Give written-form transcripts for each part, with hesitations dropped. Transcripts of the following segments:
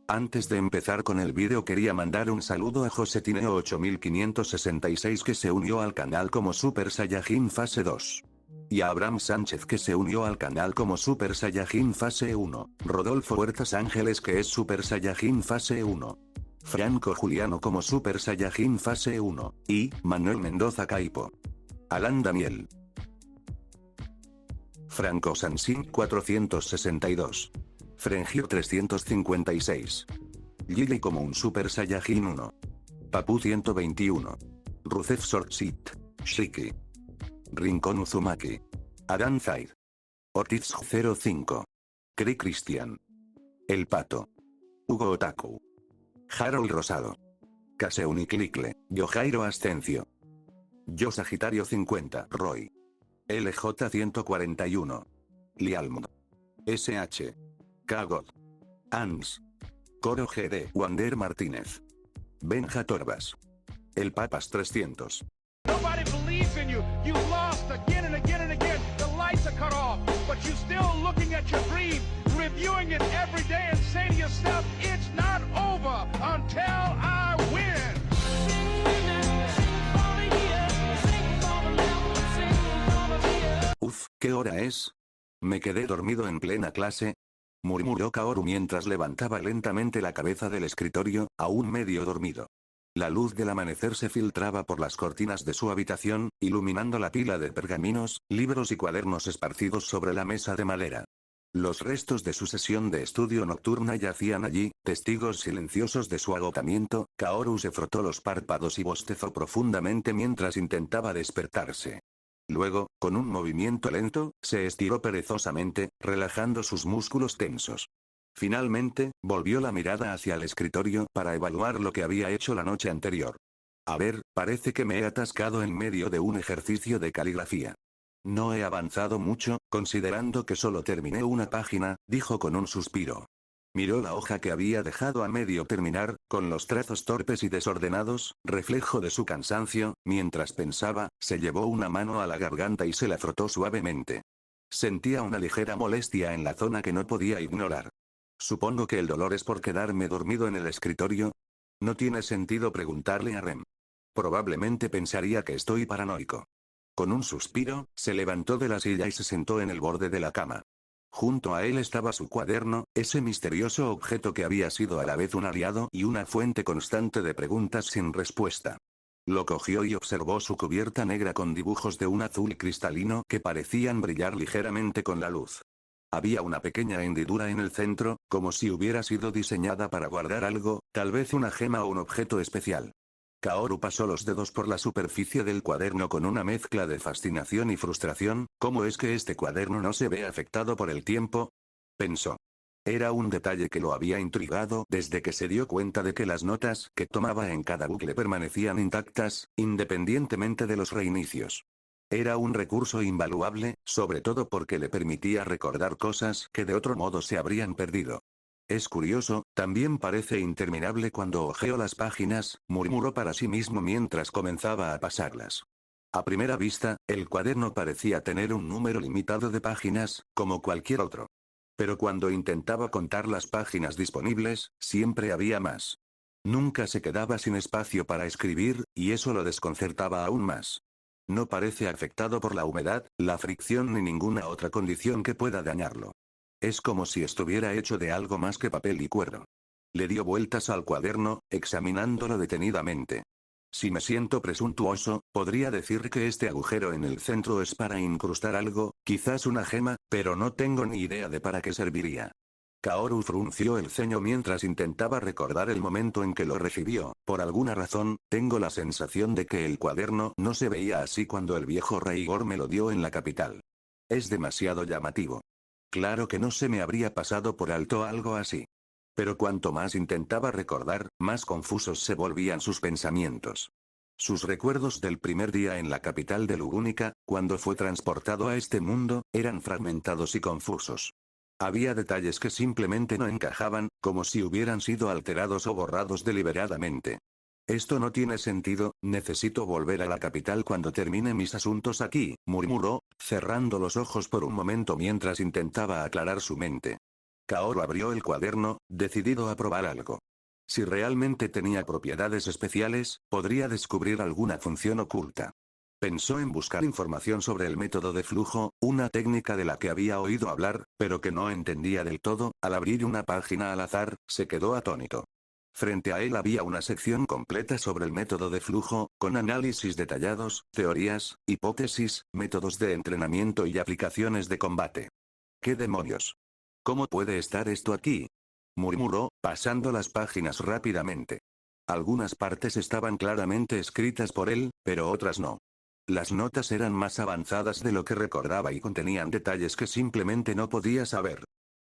Antes de empezar con el vídeo quería mandar un saludo a Josetineo 8566 que se unió al canal como Super Saiyajin Fase 2. Y a Abraham Sánchez que se unió al canal como Super Saiyajin Fase 1, Rodolfo Huertas Ángeles que es Super Saiyajin Fase 1. Franco Juliano como Super Saiyajin Fase 1, y Manuel Mendoza Caipo. Alan Daniel. Franco Sansin 462. Frengio 356. Lily como un Super Saiyajin 1. Papu 121. Rusev Sortsit. Shiki. Rincón Uzumaki. Adam Zair. Ortiz 05. Cri Cristian. El Pato. Hugo Otaku. Harold Rosado. Caseuniclicle, Yojairo Ascencio. Yo Sagitario 50, Roy. LJ 141. Lialmo. SH. Kagod. Ans. Coro GD. Wander Martínez. Benja Torbas. El Papas 300. Nobody believes in you. You lost again and again and again. The lights are cut off, but you're still looking at your dream, reviewing it every day and saying to yourself, it's not over until I win. Uf, ¿qué hora es? Me quedé dormido en plena clase, murmuró Kaoru mientras levantaba lentamente la cabeza del escritorio, aún medio dormido. La luz del amanecer se filtraba por las cortinas de su habitación, iluminando la pila de pergaminos, libros y cuadernos esparcidos sobre la mesa de madera. Los restos de su sesión de estudio nocturna yacían allí, testigos silenciosos de su agotamiento. Kaoru se frotó los párpados y bostezó profundamente mientras intentaba despertarse. Luego, con un movimiento lento, se estiró perezosamente, relajando sus músculos tensos. Finalmente, volvió la mirada hacia el escritorio para evaluar lo que había hecho la noche anterior. A ver, parece que me he atascado en medio de un ejercicio de caligrafía. No he avanzado mucho, considerando que solo terminé una página, dijo con un suspiro. Miró la hoja que había dejado a medio terminar, con los trazos torpes y desordenados, reflejo de su cansancio. Mientras pensaba, se llevó una mano a la garganta y se la frotó suavemente. Sentía una ligera molestia en la zona que no podía ignorar. Supongo que el dolor es por quedarme dormido en el escritorio. No tiene sentido preguntarle a Rem. Probablemente pensaría que estoy paranoico. Con un suspiro, se levantó de la silla y se sentó en el borde de la cama. Junto a él estaba su cuaderno, ese misterioso objeto que había sido a la vez un aliado y una fuente constante de preguntas sin respuesta. Lo cogió y observó su cubierta negra con dibujos de un azul cristalino que parecían brillar ligeramente con la luz. Había una pequeña hendidura en el centro, como si hubiera sido diseñada para guardar algo, tal vez una gema o un objeto especial. Kaoru pasó los dedos por la superficie del cuaderno con una mezcla de fascinación y frustración. ¿Cómo es que este cuaderno no se ve afectado por el tiempo?, pensó. Era un detalle que lo había intrigado desde que se dio cuenta de que las notas que tomaba en cada bucle permanecían intactas, independientemente de los reinicios. Era un recurso invaluable, sobre todo porque le permitía recordar cosas que de otro modo se habrían perdido. Es curioso, también parece interminable cuando hojeo las páginas, murmuró para sí mismo mientras comenzaba a pasarlas. A primera vista, el cuaderno parecía tener un número limitado de páginas, como cualquier otro. Pero cuando intentaba contar las páginas disponibles, siempre había más. Nunca se quedaba sin espacio para escribir, y eso lo desconcertaba aún más. No parece afectado por la humedad, la fricción ni ninguna otra condición que pueda dañarlo. Es como si estuviera hecho de algo más que papel y cuero. Le dio vueltas al cuaderno, examinándolo detenidamente. Si me siento presuntuoso, podría decir que este agujero en el centro es para incrustar algo, quizás una gema, pero no tengo ni idea de para qué serviría. Kaoru frunció el ceño mientras intentaba recordar el momento en que lo recibió. Por alguna razón, tengo la sensación de que el cuaderno no se veía así cuando el viejo Raigor me lo dio en la capital. Es demasiado llamativo. Claro que no se me habría pasado por alto algo así. Pero cuanto más intentaba recordar, más confusos se volvían sus pensamientos. Sus recuerdos del primer día en la capital de Lugúnica, cuando fue transportado a este mundo, eran fragmentados y confusos. Había detalles que simplemente no encajaban, como si hubieran sido alterados o borrados deliberadamente. Esto no tiene sentido, necesito volver a la capital cuando termine mis asuntos aquí, murmuró, cerrando los ojos por un momento mientras intentaba aclarar su mente. Kaoru abrió el cuaderno, decidido a probar algo. Si realmente tenía propiedades especiales, podría descubrir alguna función oculta. Pensó en buscar información sobre el método de flujo, una técnica de la que había oído hablar, pero que no entendía del todo. Al abrir una página al azar, se quedó atónito. Frente a él había una sección completa sobre el método de flujo, con análisis detallados, teorías, hipótesis, métodos de entrenamiento y aplicaciones de combate. ¿Qué demonios? ¿Cómo puede estar esto aquí?, murmuró, pasando las páginas rápidamente. Algunas partes estaban claramente escritas por él, pero otras no. Las notas eran más avanzadas de lo que recordaba y contenían detalles que simplemente no podía saber.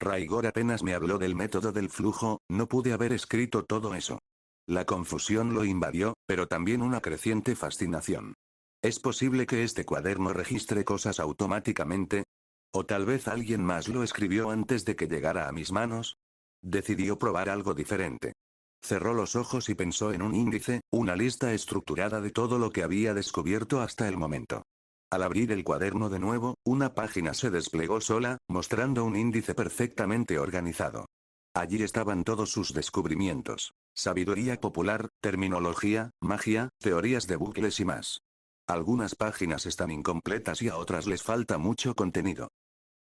Raigor apenas me habló del método del flujo, no pude haber escrito todo eso. La confusión lo invadió, pero también una creciente fascinación. ¿Es posible que este cuaderno registre cosas automáticamente? ¿O tal vez alguien más lo escribió antes de que llegara a mis manos? Decidió probar algo diferente. Cerró los ojos y pensó en un índice, una lista estructurada de todo lo que había descubierto hasta el momento. Al abrir el cuaderno de nuevo, una página se desplegó sola, mostrando un índice perfectamente organizado. Allí estaban todos sus descubrimientos: sabiduría popular, terminología, magia, teorías de bucles y más. Algunas páginas están incompletas y a otras les falta mucho contenido.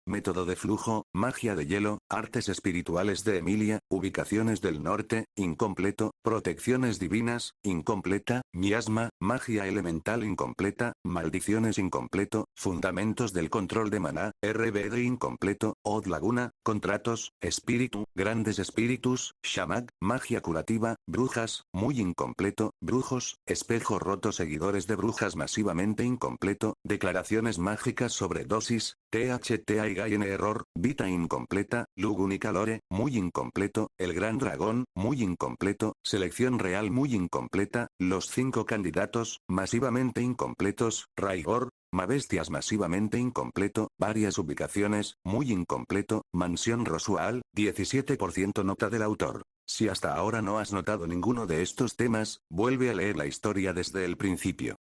Método de flujo, magia de hielo, artes espirituales de Emilia, ubicaciones del norte, incompleto, protecciones divinas, incompleta, miasma, magia elemental incompleta, maldiciones incompleto, fundamentos del control de maná, RBD incompleto, Od Laguna, contratos, espíritu, grandes espíritus, Shamak, magia curativa, brujas, muy incompleto, brujos, espejo roto, seguidores de brujas masivamente incompleto, declaraciones mágicas sobre dosis, THT en error, Vita incompleta, Lugunica Lore, muy incompleto, El Gran Dragón, muy incompleto, Selección Real muy incompleta, Los 5 candidatos, masivamente incompletos, Raigor, Mabestias masivamente incompleto, varias ubicaciones, muy incompleto, Mansión Rosual, 17% nota del autor. Si hasta ahora no has notado ninguno de estos temas, vuelve a leer la historia desde el principio.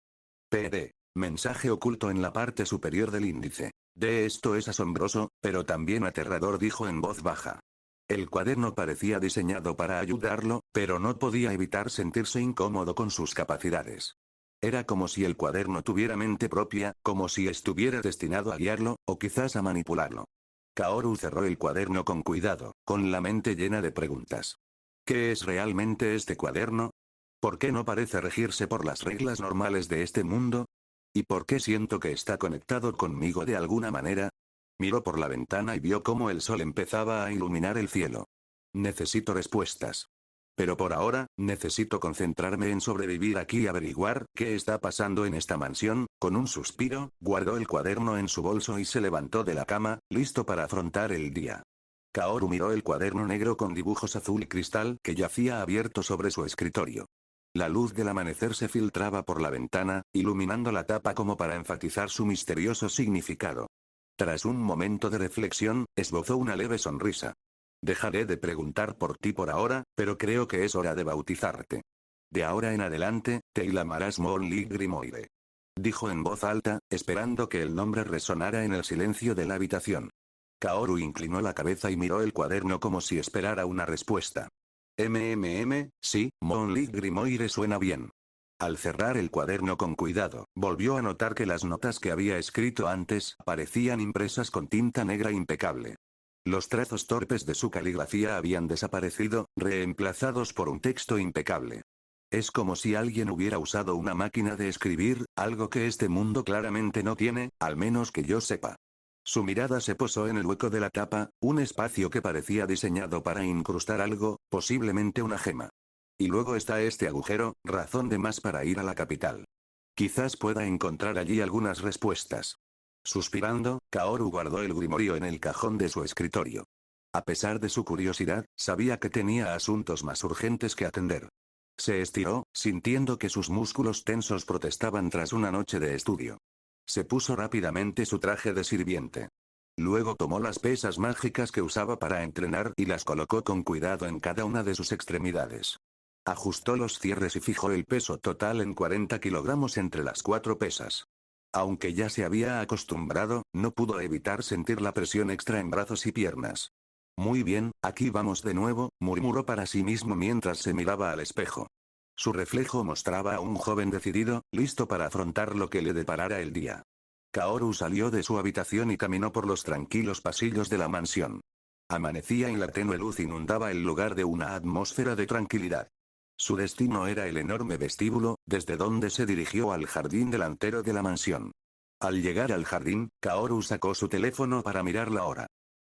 PD. Mensaje oculto en la parte superior del índice. Esto es asombroso, pero también aterrador, dijo en voz baja. El cuaderno parecía diseñado para ayudarlo, pero no podía evitar sentirse incómodo con sus capacidades. Era como si el cuaderno tuviera mente propia, como si estuviera destinado a guiarlo, o quizás a manipularlo. Kaoru cerró el cuaderno con cuidado, con la mente llena de preguntas. ¿Qué es realmente este cuaderno? ¿Por qué no parece regirse por las reglas normales de este mundo? ¿Y por qué siento que está conectado conmigo de alguna manera? Miró por la ventana y vio cómo el sol empezaba a iluminar el cielo. Necesito respuestas. Pero por ahora, necesito concentrarme en sobrevivir aquí y averiguar qué está pasando en esta mansión. Con un suspiro, guardó el cuaderno en su bolso y se levantó de la cama, listo para afrontar el día. Kaoru miró el cuaderno negro con dibujos azul y cristal que yacía abierto sobre su escritorio. La luz del amanecer se filtraba por la ventana, iluminando la tapa como para enfatizar su misterioso significado. Tras un momento de reflexión, esbozó una leve sonrisa. Dejaré de preguntar por ti por ahora, pero creo que es hora de bautizarte. De ahora en adelante, te llamarás Mon-Li Grimoire. Dijo en voz alta, esperando que el nombre resonara en el silencio de la habitación. Kaoru inclinó la cabeza y miró el cuaderno como si esperara una respuesta. Sí, Mon-Li Grimoire suena bien. Al cerrar el cuaderno con cuidado, volvió a notar que las notas que había escrito antes parecían impresas con tinta negra impecable. Los trazos torpes de su caligrafía habían desaparecido, reemplazados por un texto impecable. Es como si alguien hubiera usado una máquina de escribir, algo que este mundo claramente no tiene, al menos que yo sepa. Su mirada se posó en el hueco de la tapa, un espacio que parecía diseñado para incrustar algo, posiblemente una gema. Y luego está este agujero, razón de más para ir a la capital. Quizás pueda encontrar allí algunas respuestas. Suspirando, Kaoru guardó el grimorio en el cajón de su escritorio. A pesar de su curiosidad, sabía que tenía asuntos más urgentes que atender. Se estiró, sintiendo que sus músculos tensos protestaban tras una noche de estudio. Se puso rápidamente su traje de sirviente. Luego tomó las pesas mágicas que usaba para entrenar y las colocó con cuidado en cada una de sus extremidades. Ajustó los cierres y fijó el peso total en 40 kilogramos entre las 4 pesas. Aunque ya se había acostumbrado, no pudo evitar sentir la presión extra en brazos y piernas. Muy bien, aquí vamos de nuevo, murmuró para sí mismo mientras se miraba al espejo. Su reflejo mostraba a un joven decidido, listo para afrontar lo que le deparara el día. Kaoru salió de su habitación y caminó por los tranquilos pasillos de la mansión. Amanecía y la tenue luz inundaba el lugar de una atmósfera de tranquilidad. Su destino era el enorme vestíbulo, desde donde se dirigió al jardín delantero de la mansión. Al llegar al jardín, Kaoru sacó su teléfono para mirar la hora.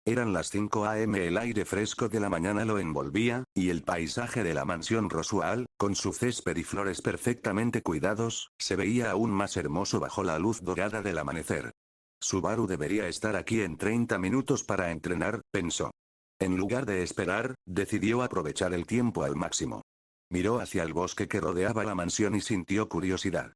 Eran las 5 a.m. El aire fresco de la mañana lo envolvía, y el paisaje de la mansión Rosual, con su césped y flores perfectamente cuidados, se veía aún más hermoso bajo la luz dorada del amanecer. Subaru debería estar aquí en 30 minutos para entrenar, pensó. En lugar de esperar, decidió aprovechar el tiempo al máximo. Miró hacia el bosque que rodeaba la mansión y sintió curiosidad.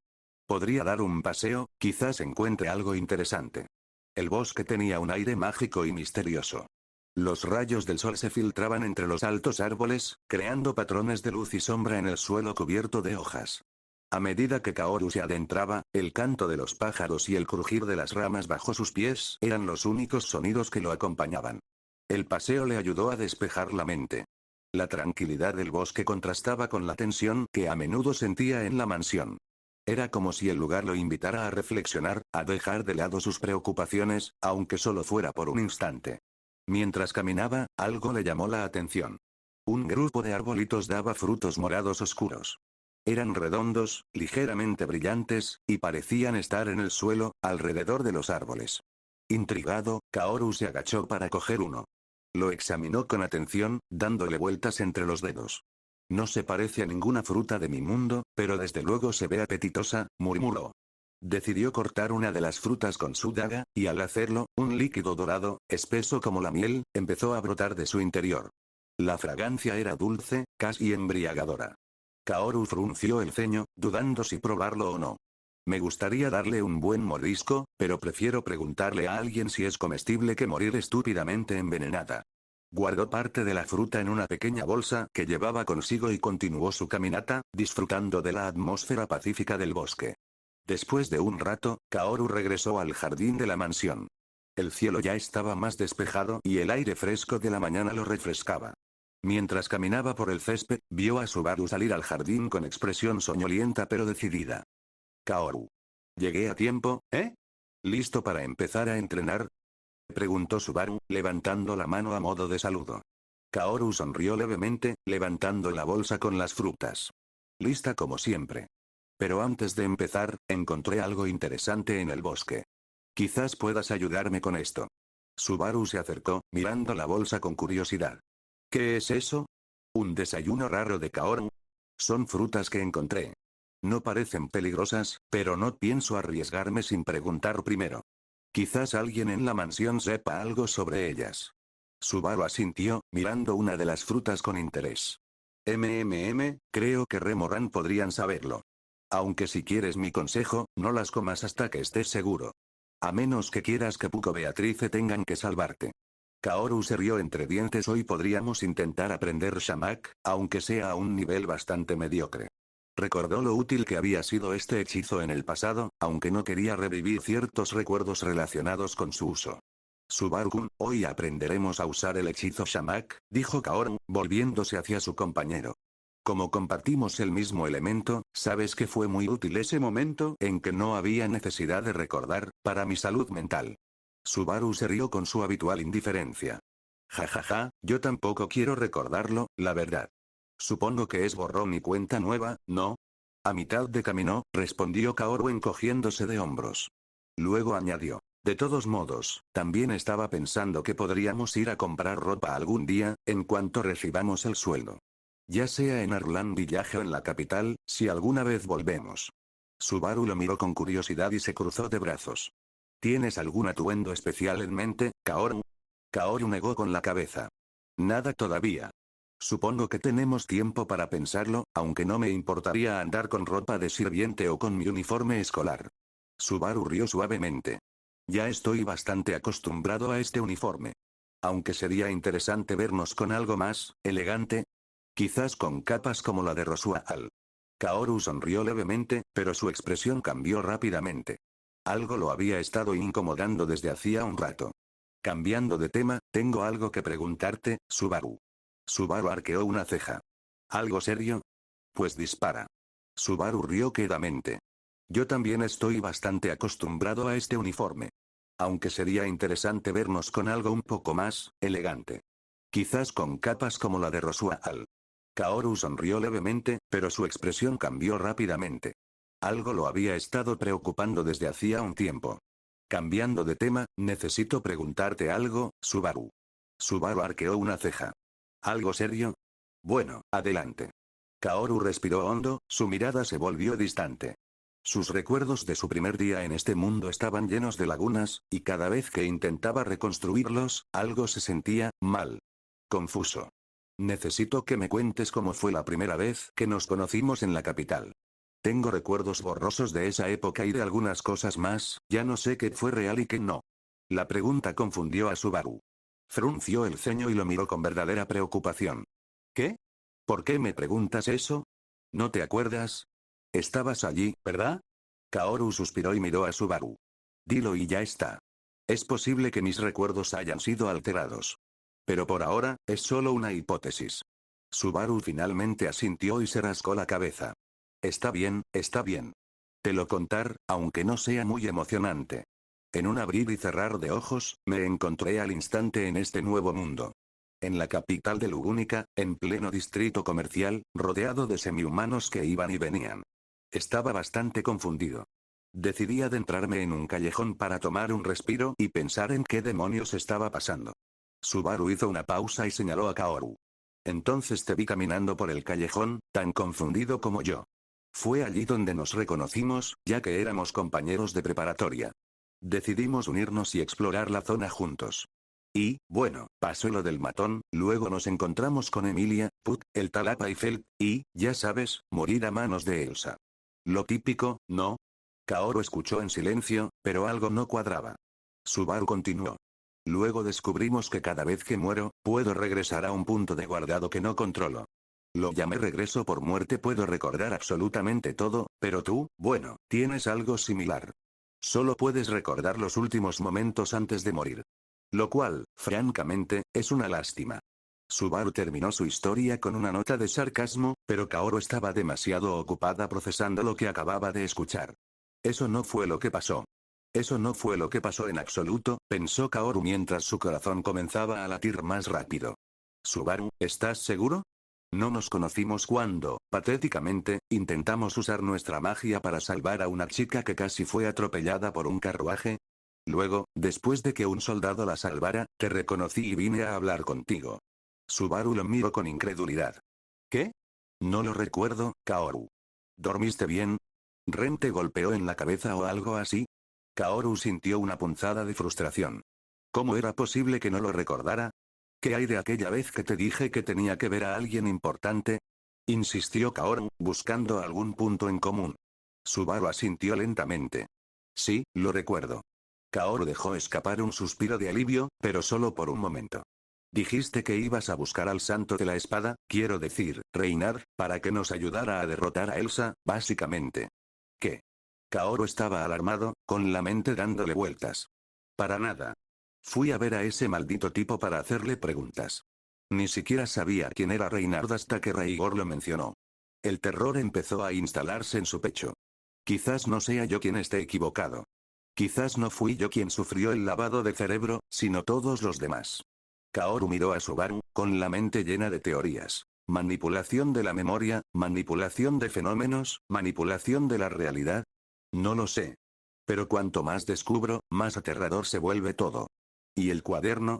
Podría dar un paseo, quizás encuentre algo interesante. El bosque tenía un aire mágico y misterioso. Los rayos del sol se filtraban entre los altos árboles, creando patrones de luz y sombra en el suelo cubierto de hojas. A medida que Kaoru se adentraba, el canto de los pájaros y el crujir de las ramas bajo sus pies eran los únicos sonidos que lo acompañaban. El paseo le ayudó a despejar la mente. La tranquilidad del bosque contrastaba con la tensión que a menudo sentía en la mansión. Era como si el lugar lo invitara a reflexionar, a dejar de lado sus preocupaciones, aunque solo fuera por un instante. Mientras caminaba, algo le llamó la atención. Un grupo de arbolitos daba frutos morados oscuros. Eran redondos, ligeramente brillantes, y parecían estar en el suelo, alrededor de los árboles. Intrigado, Kaoru se agachó para coger uno. Lo examinó con atención, dándole vueltas entre los dedos. No se parece a ninguna fruta de mi mundo, pero desde luego se ve apetitosa, murmuró. Decidió cortar una de las frutas con su daga, y al hacerlo, un líquido dorado, espeso como la miel, empezó a brotar de su interior. La fragancia era dulce, casi embriagadora. Kaoru frunció el ceño, dudando si probarlo o no. Me gustaría darle un buen mordisco, pero prefiero preguntarle a alguien si es comestible que morir estúpidamente envenenada. Guardó parte de la fruta en una pequeña bolsa que llevaba consigo y continuó su caminata, disfrutando de la atmósfera pacífica del bosque. Después de un rato, Kaoru regresó al jardín de la mansión. El cielo ya estaba más despejado y el aire fresco de la mañana lo refrescaba. Mientras caminaba por el césped, vio a Subaru salir al jardín con expresión soñolienta pero decidida. Kaoru. ¿Llegué a tiempo, eh? ¿Listo para empezar a entrenar? Preguntó Subaru, levantando la mano a modo de saludo. Kaoru sonrió levemente, levantando la bolsa con las frutas. Lista como siempre. Pero antes de empezar, encontré algo interesante en el bosque. Quizás puedas ayudarme con esto. Subaru se acercó, mirando la bolsa con curiosidad. ¿Qué es eso? ¿Un desayuno raro de Kaoru? Son frutas que encontré. No parecen peligrosas, pero no pienso arriesgarme sin preguntar primero. Quizás alguien en la mansión sepa algo sobre ellas. Subaru asintió, mirando una de las frutas con interés. Creo que Remoran podrían saberlo. Aunque si quieres mi consejo, no las comas hasta que estés seguro. A menos que quieras que Puko Beatrice tengan que salvarte. Kaoru se rió entre dientes. Hoy podríamos intentar aprender Shamak, aunque sea a un nivel bastante mediocre. Recordó lo útil que había sido este hechizo en el pasado, aunque no quería revivir ciertos recuerdos relacionados con su uso. Subaru-kun, hoy aprenderemos a usar el hechizo Shamak, dijo Kaoru, volviéndose hacia su compañero. Como compartimos el mismo elemento, sabes que fue muy útil ese momento en que no había necesidad de recordar, para mi salud mental. Subaru se rió con su habitual indiferencia. Jajaja, yo tampoco quiero recordarlo, la verdad. Supongo que es borrón y cuenta nueva, ¿no? A mitad de camino, respondió Kaoru encogiéndose de hombros. Luego añadió. De todos modos, también estaba pensando que podríamos ir a comprar ropa algún día, en cuanto recibamos el sueldo. Ya sea en Arlan Village o en la capital, si alguna vez volvemos. Subaru lo miró con curiosidad y se cruzó de brazos. ¿Tienes algún atuendo especial en mente, Kaoru? Kaoru negó con la cabeza. Nada todavía. Supongo que tenemos tiempo para pensarlo, aunque no me importaría andar con ropa de sirviente o con mi uniforme escolar. Subaru rió suavemente. Ya estoy bastante acostumbrado a este uniforme. Aunque sería interesante vernos con algo más elegante. Quizás con capas como la de Rosual. Kaoru sonrió levemente, pero su expresión cambió rápidamente. Algo lo había estado incomodando desde hacía un rato. Cambiando de tema, tengo algo que preguntarte, Subaru. Subaru arqueó una ceja. ¿Algo serio? Pues dispara. Subaru rió quedamente. Yo también estoy bastante acostumbrado a este uniforme. Aunque sería interesante vernos con algo un poco más elegante. Quizás con capas como la de Rosual. Kaoru sonrió levemente, pero su expresión cambió rápidamente. Algo lo había estado preocupando desde hacía un tiempo. Cambiando de tema, necesito preguntarte algo, Subaru. Subaru arqueó una ceja. ¿Algo serio? Bueno, adelante. Kaoru respiró hondo, su mirada se volvió distante. Sus recuerdos de su primer día en este mundo estaban llenos de lagunas, y cada vez que intentaba reconstruirlos, algo se sentía mal. Confuso. Necesito que me cuentes cómo fue la primera vez que nos conocimos en la capital. Tengo recuerdos borrosos de esa época y de algunas cosas más, ya no sé qué fue real y qué no. La pregunta confundió a Subaru. Frunció el ceño y lo miró con verdadera preocupación. ¿Qué? ¿Por qué me preguntas eso? ¿No te acuerdas? Estabas allí, ¿verdad? Kaoru suspiró y miró a Subaru. Dilo y ya está. Es posible que mis recuerdos hayan sido alterados. Pero por ahora, es solo una hipótesis. Subaru finalmente asintió y se rascó la cabeza. Está bien, está bien. Te lo contar, aunque no sea muy emocionante. En un abrir y cerrar de ojos, me encontré al instante en este nuevo mundo. En la capital de Lugúnica, en pleno distrito comercial, rodeado de semihumanos que iban y venían. Estaba bastante confundido. Decidí adentrarme en un callejón para tomar un respiro y pensar en qué demonios estaba pasando. Subaru hizo una pausa y señaló a Kaoru. Entonces te vi caminando por el callejón, tan confundido como yo. Fue allí donde nos reconocimos, ya que éramos compañeros de preparatoria. Decidimos unirnos y explorar la zona juntos. Y, bueno, pasó lo del matón, luego nos encontramos con Emilia, Puck, el Talapa y Felt, y, ya sabes, morir a manos de Elsa. Lo típico, ¿no? Kaoru escuchó en silencio, pero algo no cuadraba. Subaru continuó. Luego descubrimos que cada vez que muero, puedo regresar a un punto de guardado que no controlo. Lo llamé regreso por muerte, puedo recordar absolutamente todo, pero tú, bueno, tienes algo similar. Solo puedes recordar los últimos momentos antes de morir. Lo cual, francamente, es una lástima. Subaru terminó su historia con una nota de sarcasmo, pero Kaoru estaba demasiado ocupada procesando lo que acababa de escuchar. Eso no fue lo que pasó. Eso no fue lo que pasó en absoluto, pensó Kaoru mientras su corazón comenzaba a latir más rápido. Subaru, ¿estás seguro? No nos conocimos cuando, patéticamente, intentamos usar nuestra magia para salvar a una chica que casi fue atropellada por un carruaje. Luego, después de que un soldado la salvara, te reconocí y vine a hablar contigo. Subaru lo miró con incredulidad. ¿Qué? No lo recuerdo, Kaoru. ¿Dormiste bien? ¿Ren te golpeó en la cabeza o algo así? Kaoru sintió una punzada de frustración. ¿Cómo era posible que no lo recordara? ¿Qué hay de aquella vez que te dije que tenía que ver a alguien importante? Insistió Kaoru, buscando algún punto en común. Subaru asintió lentamente. Sí, lo recuerdo. Kaoru dejó escapar un suspiro de alivio, pero solo por un momento. Dijiste que ibas a buscar al santo de la espada, quiero decir, Reinar, para que nos ayudara a derrotar a Elsa, básicamente. ¿Qué? Kaoru estaba alarmado, con la mente dándole vueltas. Para nada. Fui a ver a ese maldito tipo para hacerle preguntas. Ni siquiera sabía quién era Reinard hasta que Reigor lo mencionó. El terror empezó a instalarse en su pecho. Quizás no sea yo quien esté equivocado. Quizás no fui yo quien sufrió el lavado de cerebro, sino todos los demás. Kaoru miró a Subaru, con la mente llena de teorías. Manipulación de la memoria, manipulación de fenómenos, manipulación de la realidad. No lo sé. Pero cuanto más descubro, más aterrador se vuelve todo. ¿Y el cuaderno?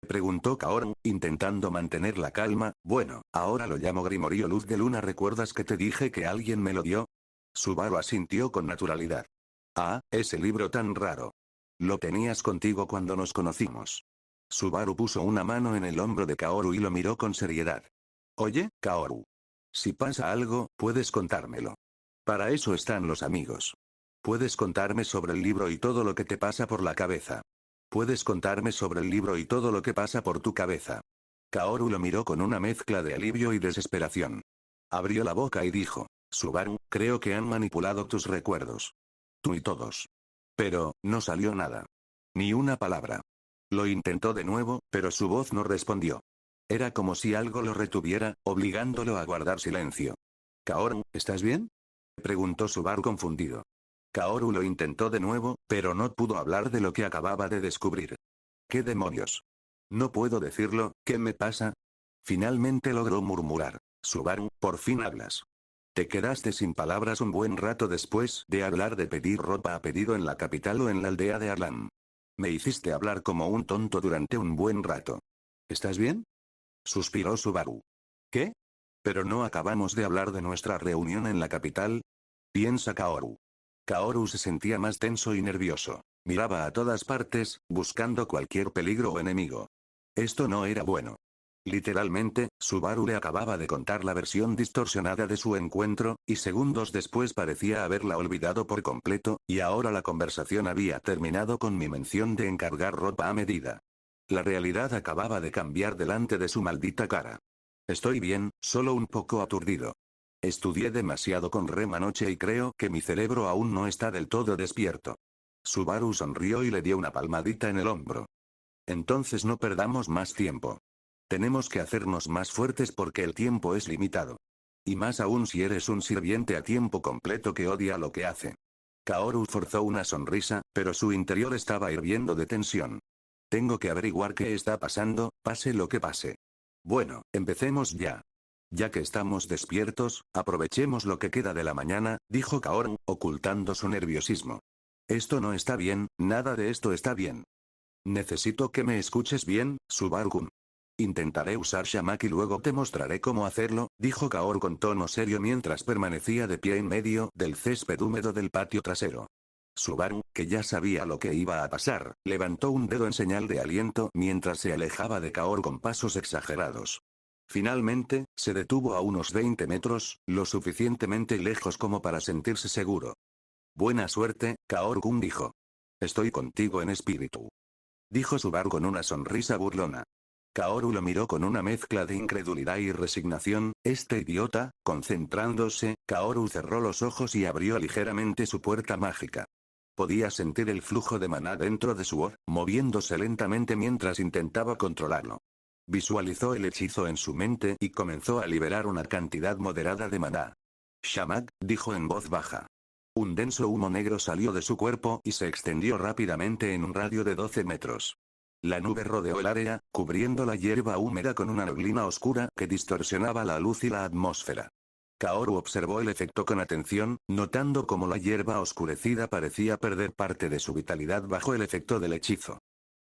Preguntó Kaoru, intentando mantener la calma. Bueno, ahora lo llamo Grimorio Luz de Luna. ¿Recuerdas que te dije que alguien me lo dio? Subaru asintió con naturalidad. Ah, ese libro tan raro. Lo tenías contigo cuando nos conocimos. Subaru puso una mano en el hombro de Kaoru y lo miró con seriedad. Oye, Kaoru. Si pasa algo, puedes contármelo. Para eso están los amigos. Puedes contarme sobre el libro y todo lo que te pasa por la cabeza. Puedes contarme sobre el libro y todo lo que pasa por tu cabeza. Kaoru lo miró con una mezcla de alivio y desesperación. Abrió la boca y dijo, Subaru, creo que han manipulado tus recuerdos. Tú y todos. Pero, no salió nada. Ni una palabra. Lo intentó de nuevo, pero su voz no respondió. Era como si algo lo retuviera, obligándolo a guardar silencio. Kaoru, ¿estás bien? Preguntó Subaru confundido. Kaoru lo intentó de nuevo, pero no pudo hablar de lo que acababa de descubrir. ¿Qué demonios? No puedo decirlo, ¿qué me pasa? Finalmente logró murmurar. Subaru, por fin hablas. Te quedaste sin palabras un buen rato después de hablar de pedir ropa a pedido en la capital o en la aldea de Arlan. Me hiciste hablar como un tonto durante un buen rato. ¿Estás bien? Suspiró Subaru. ¿Qué? ¿Pero no acabamos de hablar de nuestra reunión en la capital? Piensa Kaoru. Kaoru se sentía más tenso y nervioso. Miraba a todas partes, buscando cualquier peligro o enemigo. Esto no era bueno. Literalmente, Subaru le acababa de contar la versión distorsionada de su encuentro, y segundos después parecía haberla olvidado por completo, y ahora la conversación había terminado con mi mención de encargar ropa a medida. La realidad acababa de cambiar delante de su maldita cara. Estoy bien, solo un poco aturdido. Estudié demasiado con REM anoche y creo que mi cerebro aún no está del todo despierto. Subaru sonrió y le dio una palmadita en el hombro. Entonces no perdamos más tiempo. Tenemos que hacernos más fuertes porque el tiempo es limitado. Y más aún si eres un sirviente a tiempo completo que odia lo que hace. Kaoru forzó una sonrisa, pero su interior estaba hirviendo de tensión. Tengo que averiguar qué está pasando, pase lo que pase. Bueno, empecemos ya. Ya que estamos despiertos, aprovechemos lo que queda de la mañana, dijo Kaoru, ocultando su nerviosismo. Esto no está bien, nada de esto está bien. Necesito que me escuches bien, Subaru-kun. Intentaré usar Shamak y luego te mostraré cómo hacerlo, dijo Kaoru con tono serio mientras permanecía de pie en medio del césped húmedo del patio trasero. Subaru, que ya sabía lo que iba a pasar, levantó un dedo en señal de aliento mientras se alejaba de Kaoru con pasos exagerados. Finalmente, se detuvo a unos 20 metros, lo suficientemente lejos como para sentirse seguro. Buena suerte, Kaoru-kun dijo. Estoy contigo en espíritu. Dijo Subaru con una sonrisa burlona. Kaoru lo miró con una mezcla de incredulidad y resignación. Este idiota, concentrándose, Kaoru cerró los ojos y abrió ligeramente su puerta mágica. Podía sentir el flujo de maná dentro de su voz, moviéndose lentamente mientras intentaba controlarlo. Visualizó el hechizo en su mente y comenzó a liberar una cantidad moderada de maná. Shamak, dijo en voz baja. Un denso humo negro salió de su cuerpo y se extendió rápidamente en un radio de 12 metros. La nube rodeó el área, cubriendo la hierba húmeda con una neblina oscura que distorsionaba la luz y la atmósfera. Kaoru observó el efecto con atención, notando cómo la hierba oscurecida parecía perder parte de su vitalidad bajo el efecto del hechizo.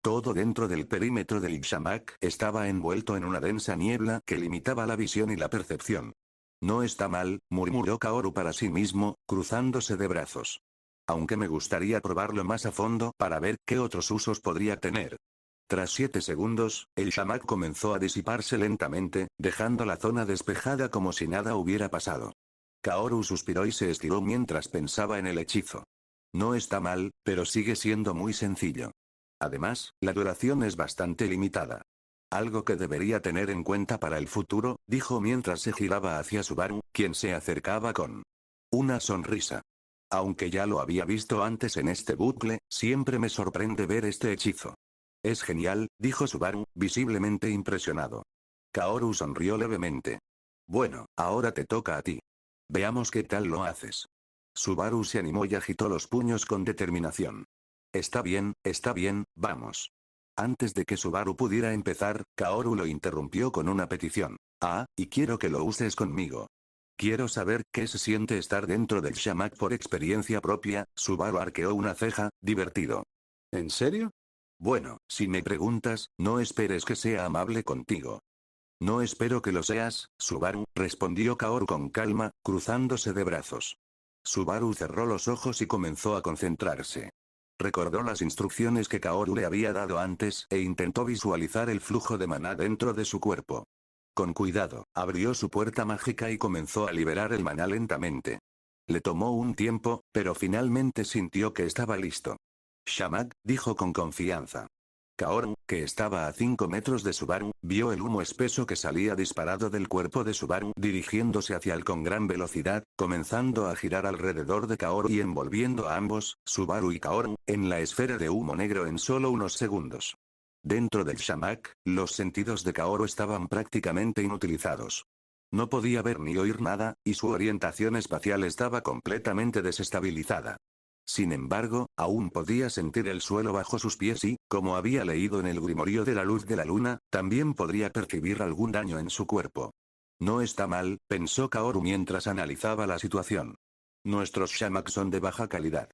Todo dentro del perímetro del Shamak estaba envuelto en una densa niebla que limitaba la visión y la percepción. No está mal, murmuró Kaoru para sí mismo, cruzándose de brazos. Aunque me gustaría probarlo más a fondo para ver qué otros usos podría tener. Tras 7 segundos, el Shamak comenzó a disiparse lentamente, dejando la zona despejada como si nada hubiera pasado. Kaoru suspiró y se estiró mientras pensaba en el hechizo. No está mal, pero sigue siendo muy sencillo. Además, la duración es bastante limitada. Algo que debería tener en cuenta para el futuro, dijo mientras se giraba hacia Subaru, quien se acercaba con una sonrisa. Aunque ya lo había visto antes en este bucle, siempre me sorprende ver este hechizo. Es genial, dijo Subaru, visiblemente impresionado. Kaoru sonrió levemente. Bueno, ahora te toca a ti. Veamos qué tal lo haces. Subaru se animó y agitó los puños con determinación. Está bien, vamos. Antes de que Subaru pudiera empezar, Kaoru lo interrumpió con una petición. Y quiero que lo uses conmigo. Quiero saber qué se siente estar dentro del Shamak por experiencia propia. Subaru arqueó una ceja, divertido. ¿En serio? Bueno, si me preguntas, no esperes que sea amable contigo. No espero que lo seas, Subaru, respondió Kaoru con calma, cruzándose de brazos. Subaru cerró los ojos y comenzó a concentrarse. Recordó las instrucciones que Kaoru le había dado antes e intentó visualizar el flujo de maná dentro de su cuerpo. Con cuidado, abrió su puerta mágica y comenzó a liberar el maná lentamente. Le tomó un tiempo, pero finalmente sintió que estaba listo. Shamak, dijo con confianza. Kaoru, que estaba a 5 metros de Subaru, vio el humo espeso que salía disparado del cuerpo de Subaru dirigiéndose hacia él con gran velocidad, comenzando a girar alrededor de Kaoru y envolviendo a ambos, Subaru y Kaoru, en la esfera de humo negro en solo unos segundos. Dentro del shamak, los sentidos de Kaoru estaban prácticamente inutilizados. No podía ver ni oír nada, y su orientación espacial estaba completamente desestabilizada. Sin embargo, aún podía sentir el suelo bajo sus pies y, como había leído en el grimorio de la luz de la luna, también podría percibir algún daño en su cuerpo. No está mal, pensó Kaoru mientras analizaba la situación. Nuestros shamaks son de baja calidad.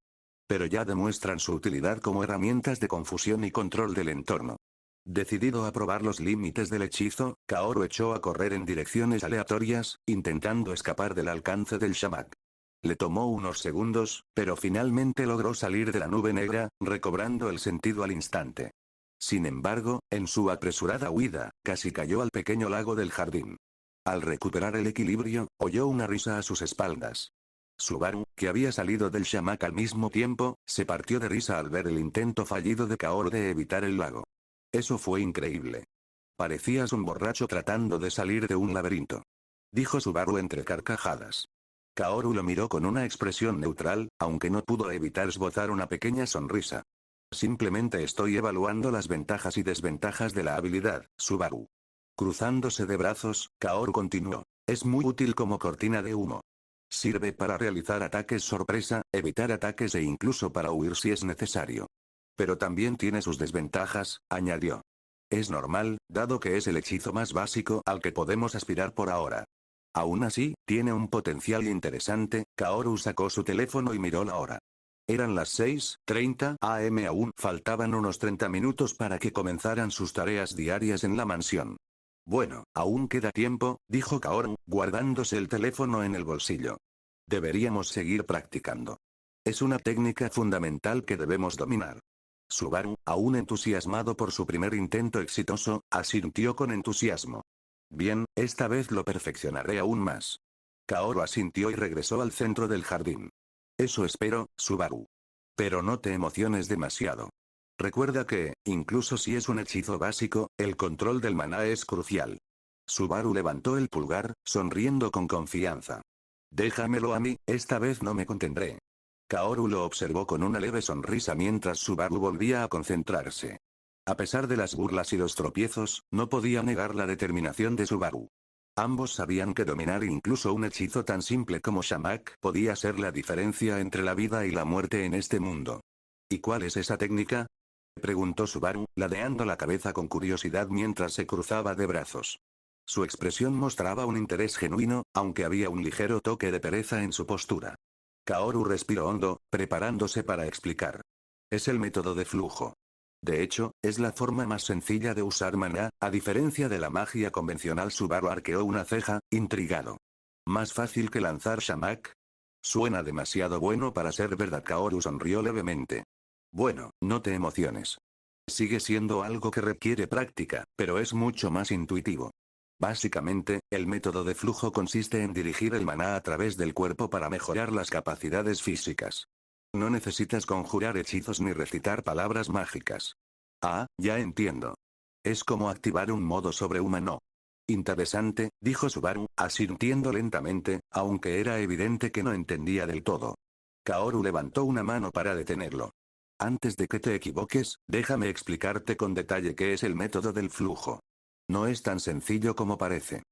Pero ya demuestran su utilidad como herramientas de confusión y control del entorno. Decidido a probar los límites del hechizo, Kaoru echó a correr en direcciones aleatorias, intentando escapar del alcance del shamak. Le tomó unos segundos, pero finalmente logró salir de la nube negra, recobrando el sentido al instante. Sin embargo, en su apresurada huida, casi cayó al pequeño lago del jardín. Al recuperar el equilibrio, oyó una risa a sus espaldas. Subaru, que había salido del shamak al mismo tiempo, se partió de risa al ver el intento fallido de Kaoru de evitar el lago. Eso fue increíble. Parecías un borracho tratando de salir de un laberinto. Dijo Subaru entre carcajadas. Kaoru lo miró con una expresión neutral, aunque no pudo evitar esbozar una pequeña sonrisa. Simplemente estoy evaluando las ventajas y desventajas de la habilidad, Subaru. Cruzándose de brazos, Kaoru continuó. Es muy útil como cortina de humo. Sirve para realizar ataques sorpresa, evitar ataques e incluso para huir si es necesario. Pero también tiene sus desventajas, añadió. Es normal, dado que es el hechizo más básico al que podemos aspirar por ahora. Aún así, tiene un potencial interesante. Kaoru sacó su teléfono y miró la hora. Eran las 6:30 am. Aún faltaban unos 30 minutos para que comenzaran sus tareas diarias en la mansión. Bueno, aún queda tiempo, dijo Kaoru, guardándose el teléfono en el bolsillo. Deberíamos seguir practicando. Es una técnica fundamental que debemos dominar. Subaru, aún entusiasmado por su primer intento exitoso, asintió con entusiasmo. Bien, esta vez lo perfeccionaré aún más. Kaoru asintió y regresó al centro del jardín. Eso espero, Subaru. Pero no te emociones demasiado. Recuerda que, incluso si es un hechizo básico, el control del maná es crucial. Subaru levantó el pulgar, sonriendo con confianza. Déjamelo a mí, esta vez no me contendré. Kaoru lo observó con una leve sonrisa mientras Subaru volvía a concentrarse. A pesar de las burlas y los tropiezos, no podía negar la determinación de Subaru. Ambos sabían que dominar incluso un hechizo tan simple como shamak podía ser la diferencia entre la vida y la muerte en este mundo. ¿Y cuál es esa técnica?, preguntó Subaru, ladeando la cabeza con curiosidad mientras se cruzaba de brazos. Su expresión mostraba un interés genuino, aunque había un ligero toque de pereza en su postura. Kaoru respiró hondo, preparándose para explicar. Es el método de flujo. De hecho, es la forma más sencilla de usar maná, a diferencia de la magia convencional. Subaru arqueó una ceja, intrigado. ¿Más fácil que lanzar shamak? Suena demasiado bueno para ser verdad. Kaoru sonrió levemente. Bueno, no te emociones. Sigue siendo algo que requiere práctica, pero es mucho más intuitivo. Básicamente, el método de flujo consiste en dirigir el maná a través del cuerpo para mejorar las capacidades físicas. No necesitas conjurar hechizos ni recitar palabras mágicas. Ah, ya entiendo. Es como activar un modo sobrehumano. Interesante, dijo Subaru, asintiendo lentamente, aunque era evidente que no entendía del todo. Kaoru levantó una mano para detenerlo. Antes de que te equivoques, déjame explicarte con detalle qué es el método del flujo. No es tan sencillo como parece.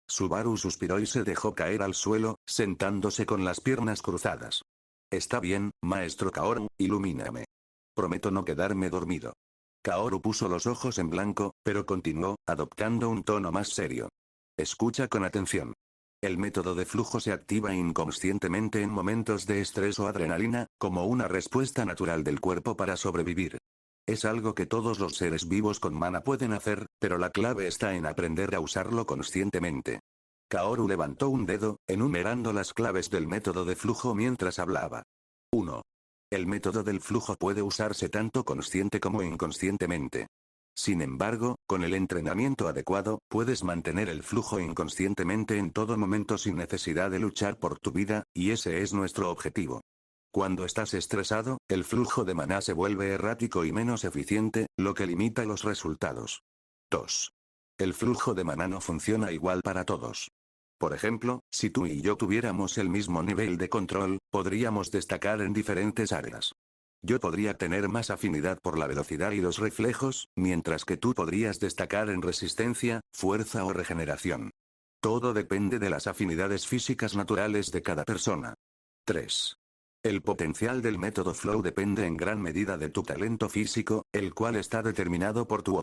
Subaru suspiró y se dejó caer al suelo, sentándose con las piernas cruzadas. Está bien, maestro Kaoru, ilumíname. Prometo no quedarme dormido. Kaoru puso los ojos en blanco, pero continuó, adoptando un tono más serio. Escucha con atención. El método de flujo se activa inconscientemente en momentos de estrés o adrenalina, como una respuesta natural del cuerpo para sobrevivir. Es algo que todos los seres vivos con mana pueden hacer, pero la clave está en aprender a usarlo conscientemente. Kaoru levantó un dedo, enumerando las claves del método de flujo mientras hablaba. 1. El método del flujo puede usarse tanto consciente como inconscientemente. Sin embargo, con el entrenamiento adecuado, puedes mantener el flujo inconscientemente en todo momento sin necesidad de luchar por tu vida, y ese es nuestro objetivo. Cuando estás estresado, el flujo de maná se vuelve errático y menos eficiente, lo que limita los resultados. 2. El flujo de maná no funciona igual para todos. Por ejemplo, si tú y yo tuviéramos el mismo nivel de control, podríamos destacar en diferentes áreas. Yo podría tener más afinidad por la velocidad y los reflejos, mientras que tú podrías destacar en resistencia, fuerza o regeneración. Todo depende de las afinidades físicas naturales de cada persona. 3. El potencial del método Flow depende en gran medida de tu talento físico, el cual está determinado por tu...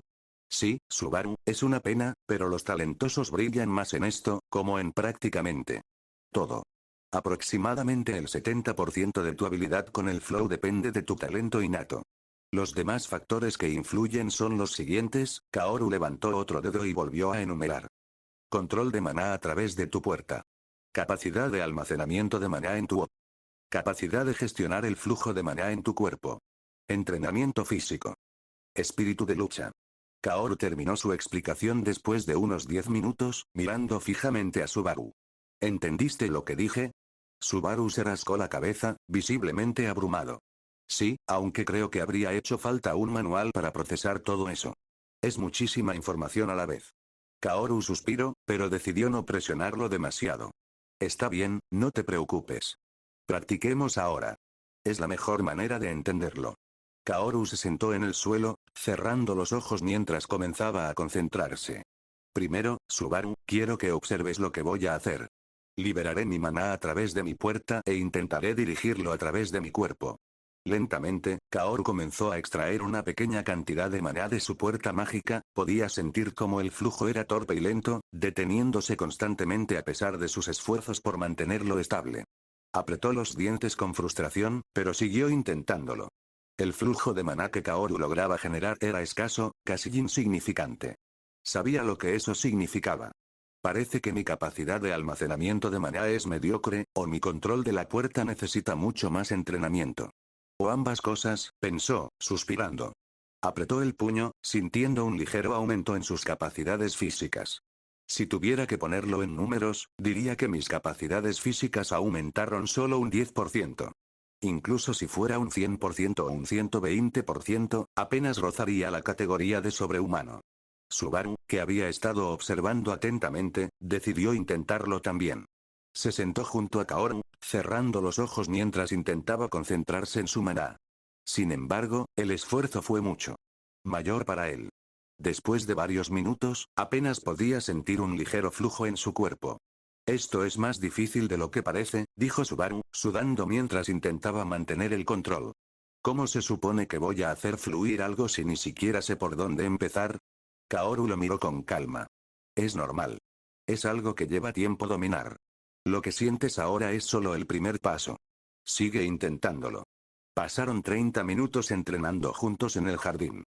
Sí, Subaru, es una pena, pero los talentosos brillan más en esto, como en prácticamente todo. Aproximadamente el 70% de tu habilidad con el Flow depende de tu talento innato. Los demás factores que influyen son los siguientes. Kaoru levantó otro dedo y volvió a enumerar. Control de maná a través de tu puerta. Capacidad de almacenamiento de maná en tu... Capacidad de gestionar el flujo de maná en tu cuerpo. Entrenamiento físico. Espíritu de lucha. Kaoru terminó su explicación después de unos 10 minutos, mirando fijamente a Subaru. ¿Entendiste lo que dije? Subaru se rascó la cabeza, visiblemente abrumado. Sí, aunque creo que habría hecho falta un manual para procesar todo eso. Es muchísima información a la vez. Kaoru suspiró, pero decidió no presionarlo demasiado. Está bien, no te preocupes. Practiquemos ahora. Es la mejor manera de entenderlo. Kaoru se sentó en el suelo, cerrando los ojos mientras comenzaba a concentrarse. Primero, Subaru, quiero que observes lo que voy a hacer. Liberaré mi maná a través de mi puerta e intentaré dirigirlo a través de mi cuerpo. Lentamente, Kaoru comenzó a extraer una pequeña cantidad de maná de su puerta mágica, podía sentir cómo el flujo era torpe y lento, deteniéndose constantemente a pesar de sus esfuerzos por mantenerlo estable. Apretó los dientes con frustración, pero siguió intentándolo. El flujo de maná que Kaoru lograba generar era escaso, casi insignificante. Sabía lo que eso significaba. Parece que mi capacidad de almacenamiento de maná es mediocre, o mi control de la puerta necesita mucho más entrenamiento. O ambas cosas, pensó, suspirando. Apretó el puño, sintiendo un ligero aumento en sus capacidades físicas. Si tuviera que ponerlo en números, diría que mis capacidades físicas aumentaron solo un 10%. Incluso si fuera un 100% o un 120%, apenas rozaría la categoría de sobrehumano. Subaru, que había estado observando atentamente, decidió intentarlo también. Se sentó junto a Kaoru, cerrando los ojos mientras intentaba concentrarse en su maná. Sin embargo, el esfuerzo fue mucho mayor para él. Después de varios minutos, apenas podía sentir un ligero flujo en su cuerpo. Esto es más difícil de lo que parece, dijo Subaru, sudando mientras intentaba mantener el control. ¿Cómo se supone que voy a hacer fluir algo si ni siquiera sé por dónde empezar? Kaoru lo miró con calma. Es normal. Es algo que lleva tiempo dominar. Lo que sientes ahora es solo el primer paso. Sigue intentándolo. Pasaron 30 minutos entrenando juntos en el jardín.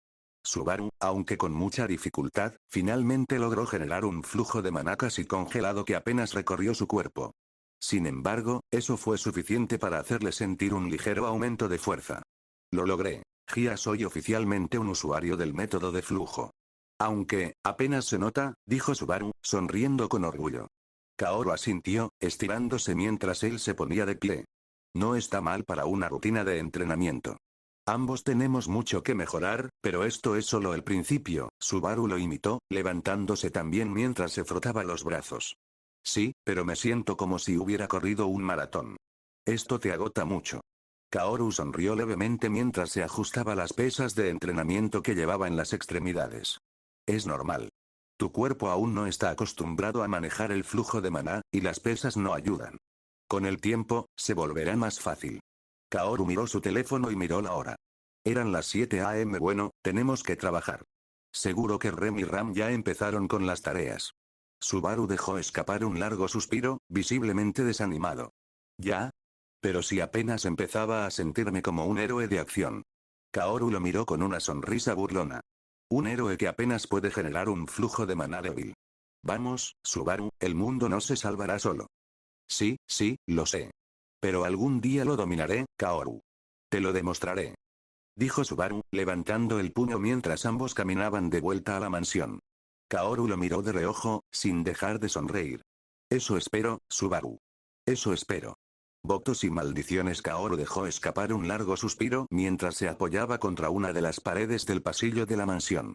Subaru, aunque con mucha dificultad, finalmente logró generar un flujo de maná casi congelado que apenas recorrió su cuerpo. Sin embargo, eso fue suficiente para hacerle sentir un ligero aumento de fuerza. Lo logré. Ya soy oficialmente un usuario del método de flujo. Aunque, apenas se nota, dijo Subaru, sonriendo con orgullo. Kaoru asintió, estirándose mientras él se ponía de pie. No está mal para una rutina de entrenamiento. Ambos tenemos mucho que mejorar, pero esto es solo el principio. Subaru lo imitó, levantándose también mientras se frotaba los brazos. Sí, pero me siento como si hubiera corrido un maratón. Esto te agota mucho. Kaoru sonrió levemente mientras se ajustaba las pesas de entrenamiento que llevaba en las extremidades. Es normal. Tu cuerpo aún no está acostumbrado a manejar el flujo de maná, y las pesas no ayudan. Con el tiempo, se volverá más fácil. Kaoru miró su teléfono y miró la hora. Eran las 7 a.m. Bueno, tenemos que trabajar. Seguro que Rem y Ram ya empezaron con las tareas. Subaru dejó escapar un largo suspiro, visiblemente desanimado. ¿Ya? Pero si apenas empezaba a sentirme como un héroe de acción. Kaoru lo miró con una sonrisa burlona. Un héroe que apenas puede generar un flujo de maná débil. Vamos, Subaru, el mundo no se salvará solo. Sí, lo sé. Pero algún día lo dominaré, Kaoru. Te lo demostraré. Dijo Subaru, levantando el puño mientras ambos caminaban de vuelta a la mansión. Kaoru lo miró de reojo, sin dejar de sonreír. Eso espero, Subaru. Eso espero. Votos y maldiciones. Kaoru dejó escapar un largo suspiro mientras se apoyaba contra una de las paredes del pasillo de la mansión.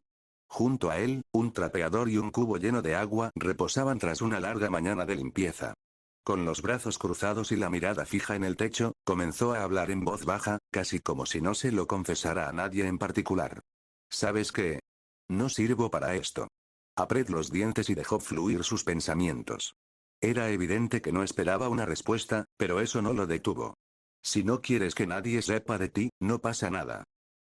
Junto a él, un trapeador y un cubo lleno de agua reposaban tras una larga mañana de limpieza. Con los brazos cruzados y la mirada fija en el techo, comenzó a hablar en voz baja, casi como si no se lo confesara a nadie en particular. ¿Sabes qué? No sirvo para esto. Apretó los dientes y dejó fluir sus pensamientos. Era evidente que no esperaba una respuesta, pero eso no lo detuvo. Si no quieres que nadie sepa de ti, no pasa nada.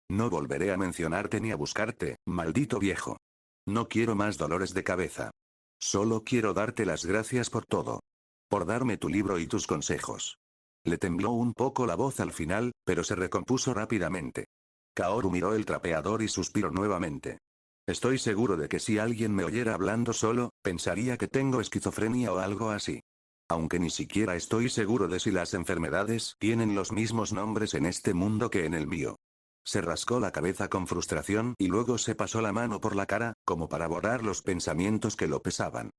No volveré a mencionarte ni a buscarte, maldito viejo. No quiero más dolores de cabeza. Solo quiero darte las gracias por todo. Por darme tu libro y tus consejos. Le tembló un poco la voz al final, pero se recompuso rápidamente. Kaoru miró el trapeador y suspiró nuevamente. Estoy seguro de que si alguien me oyera hablando solo, pensaría que tengo esquizofrenia o algo así. Aunque ni siquiera estoy seguro de si las enfermedades tienen los mismos nombres en este mundo que en el mío. Se rascó la cabeza con frustración y luego se pasó la mano por la cara, como para borrar los pensamientos que lo pesaban.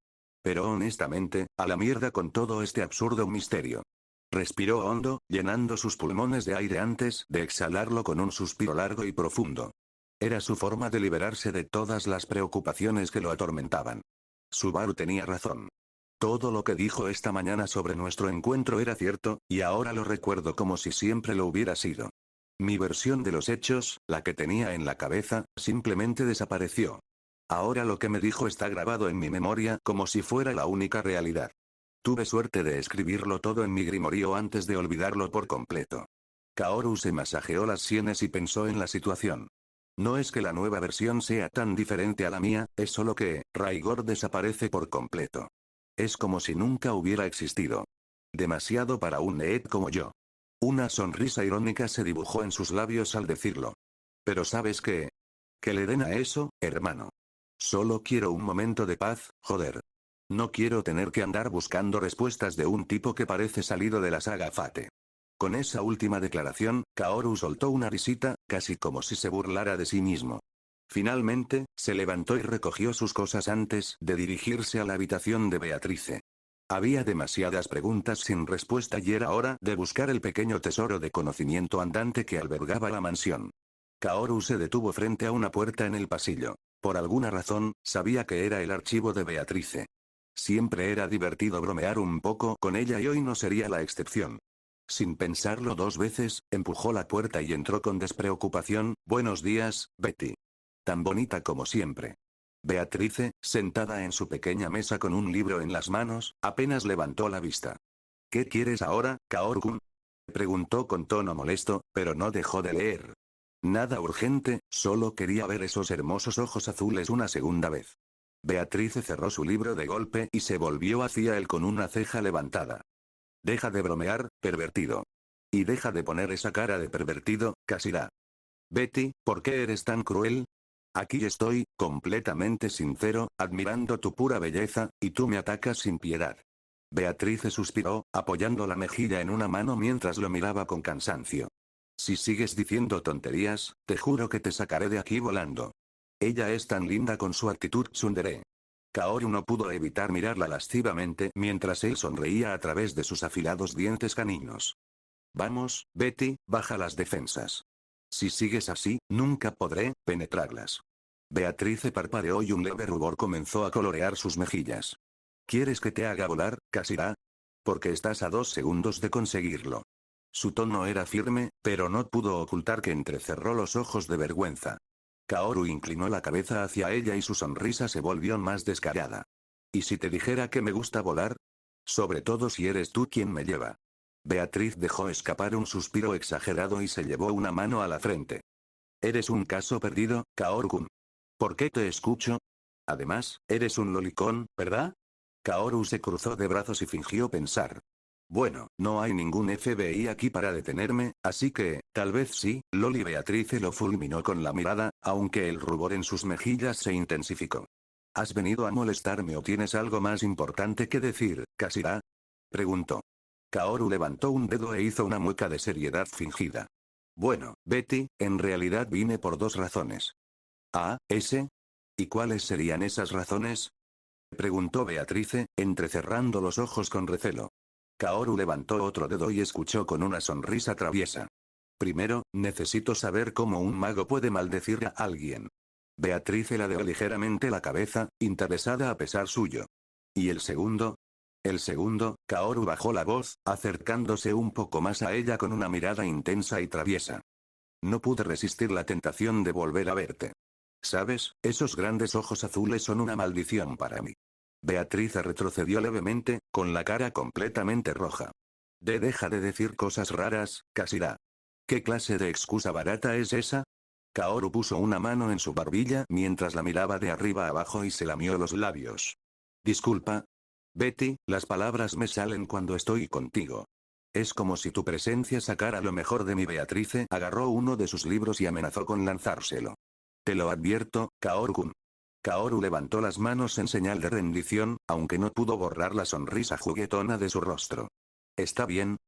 Pero honestamente, a la mierda con todo este absurdo misterio. Respiró hondo, llenando sus pulmones de aire antes de exhalarlo con un suspiro largo y profundo. Era su forma de liberarse de todas las preocupaciones que lo atormentaban. Subaru tenía razón. Todo lo que dijo esta mañana sobre nuestro encuentro era cierto, y ahora lo recuerdo como si siempre lo hubiera sido. Mi versión de los hechos, la que tenía en la cabeza, simplemente desapareció. Ahora lo que me dijo está grabado en mi memoria como si fuera la única realidad. Tuve suerte de escribirlo todo en mi grimorío antes de olvidarlo por completo. Kaoru se masajeó las sienes y pensó en la situación. No es que la nueva versión sea tan diferente a la mía, es solo que, Raigor desaparece por completo. Es como si nunca hubiera existido. Demasiado para un Need como yo. Una sonrisa irónica se dibujó en sus labios al decirlo. Pero ¿sabes qué? Que le den a eso, hermano. Solo quiero un momento de paz, joder. No quiero tener que andar buscando respuestas de un tipo que parece salido de la saga Fate. Con esa última declaración, Kaoru soltó una risita, casi como si se burlara de sí mismo. Finalmente, se levantó y recogió sus cosas antes de dirigirse a la habitación de Beatrice. Había demasiadas preguntas sin respuesta y era hora de buscar el pequeño tesoro de conocimiento andante que albergaba la mansión. Kaoru se detuvo frente a una puerta en el pasillo. Por alguna razón, sabía que era el archivo de Beatrice. Siempre era divertido bromear un poco con ella y hoy no sería la excepción. Sin pensarlo dos veces, empujó la puerta y entró con despreocupación. Buenos días, Betty. Tan bonita como siempre. Beatrice, sentada en su pequeña mesa con un libro en las manos, apenas levantó la vista. ¿Qué quieres ahora, Kaoru-kun? Preguntó con tono molesto, pero no dejó de leer. Nada urgente, solo quería ver esos hermosos ojos azules una segunda vez. Beatrice cerró su libro de golpe y se volvió hacia él con una ceja levantada. Deja de bromear, pervertido. Y deja de poner esa cara de pervertido, Kashira. Betty, ¿por qué eres tan cruel? Aquí estoy, completamente sincero, admirando tu pura belleza, y tú me atacas sin piedad. Beatrice suspiró, apoyando la mejilla en una mano mientras lo miraba con cansancio. Si sigues diciendo tonterías, te juro que te sacaré de aquí volando. Ella es tan linda con su actitud tsundere. Kaoru no pudo evitar mirarla lascivamente mientras él sonreía a través de sus afilados dientes caninos. Vamos, Betty, baja las defensas. Si sigues así, nunca podré penetrarlas. Beatrice parpadeó y un leve rubor comenzó a colorear sus mejillas. ¿Quieres que te haga volar, Kashira? Porque estás a 2 segundos de conseguirlo. Su tono era firme, pero no pudo ocultar que entrecerró los ojos de vergüenza. Kaoru inclinó la cabeza hacia ella y su sonrisa se volvió más descarada. ¿Y si te dijera que me gusta volar? Sobre todo si eres tú quien me lleva. Beatriz dejó escapar un suspiro exagerado y se llevó una mano a la frente. Eres un caso perdido, Kaoru-kun. ¿Por qué te escucho? Además, eres un lolicón, ¿verdad? Kaoru se cruzó de brazos y fingió pensar. Bueno, no hay ningún FBI aquí para detenerme, así que, tal vez sí. Loli. Beatrice lo fulminó con la mirada, aunque el rubor en sus mejillas se intensificó. ¿Has venido a molestarme o tienes algo más importante que decir, Kashira? Preguntó. Kaoru levantó un dedo e hizo una mueca de seriedad fingida. Bueno, Betty, en realidad vine por 2 razones. ¿Ah, ese? ¿Y cuáles serían esas razones? Preguntó Beatrice, entrecerrando los ojos con recelo. Kaoru levantó otro dedo y escuchó con una sonrisa traviesa. Primero, necesito saber cómo un mago puede maldecir a alguien. Beatrice ladeó ligeramente la cabeza, interesada a pesar suyo. ¿Y el segundo? El segundo, Kaoru bajó la voz, acercándose un poco más a ella con una mirada intensa y traviesa. No pude resistir la tentación de volver a verte. ¿Sabes? Esos grandes ojos azules son una maldición para mí. Beatriz retrocedió levemente, con la cara completamente roja. Deja de decir cosas raras, Kasira. ¿Qué clase de excusa barata es esa? Kaoru puso una mano en su barbilla mientras la miraba de arriba abajo y se lamió los labios. Disculpa. Betty, las palabras me salen cuando estoy contigo. Es como si tu presencia sacara lo mejor de mí. Beatriz agarró uno de sus libros y amenazó con lanzárselo. Te lo advierto, Kaoru-kun. Kaoru levantó las manos en señal de rendición, aunque no pudo borrar la sonrisa juguetona de su rostro. Está bien,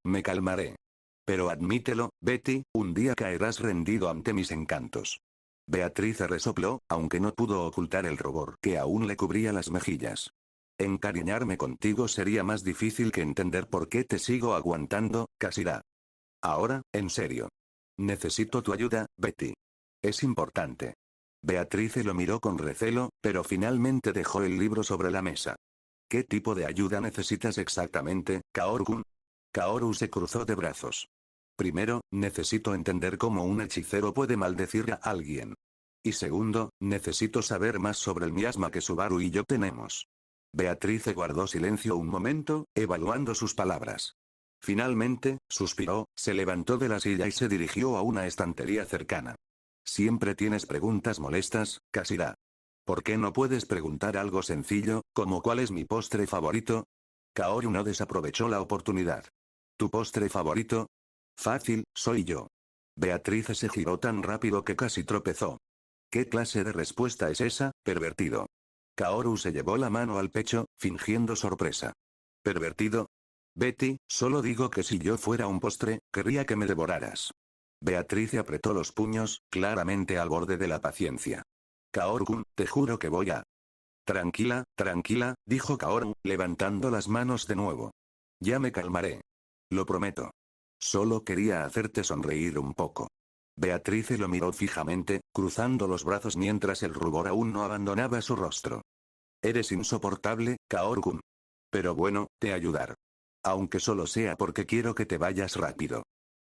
me calmaré. Pero admítelo, Betty, un día caerás rendido ante mis encantos. Beatriz resopló, aunque no pudo ocultar el rubor que aún le cubría las mejillas. Encariñarme contigo sería más difícil que entender por qué te sigo aguantando, Kasira. Ahora, en serio. Necesito tu ayuda, Betty. Es importante. Beatriz lo miró con recelo, pero finalmente dejó el libro sobre la mesa. ¿Qué tipo de ayuda necesitas exactamente, Kaoru-kun? Kaoru se cruzó de brazos. Primero, necesito entender cómo un hechicero puede maldecir a alguien. Y segundo, necesito saber más sobre el miasma que Subaru y yo tenemos. Beatriz guardó silencio un momento, evaluando sus palabras. Finalmente, suspiró, se levantó de la silla y se dirigió a una estantería cercana. Siempre tienes preguntas molestas, Kasira. ¿Por qué no puedes preguntar algo sencillo, como cuál es mi postre favorito? Kaoru no desaprovechó la oportunidad. ¿Tu postre favorito? Fácil, soy yo. Beatriz se giró tan rápido que casi tropezó. ¿Qué clase de respuesta es esa, pervertido? Kaoru se llevó la mano al pecho, fingiendo sorpresa. ¿Pervertido? Betty, solo digo que si yo fuera un postre, querría que me devoraras. Beatriz apretó los puños, claramente al borde de la paciencia. Kaoru-kun, te juro que voy a... Tranquila, dijo Kaoru, levantando las manos de nuevo. Ya me calmaré. Lo prometo. Solo quería hacerte sonreír un poco. Beatriz lo miró fijamente, cruzando los brazos mientras el rubor aún no abandonaba su rostro. Eres insoportable, Kaoru-kun. Pero bueno, te ayudar. Aunque solo sea porque quiero que te vayas rápido.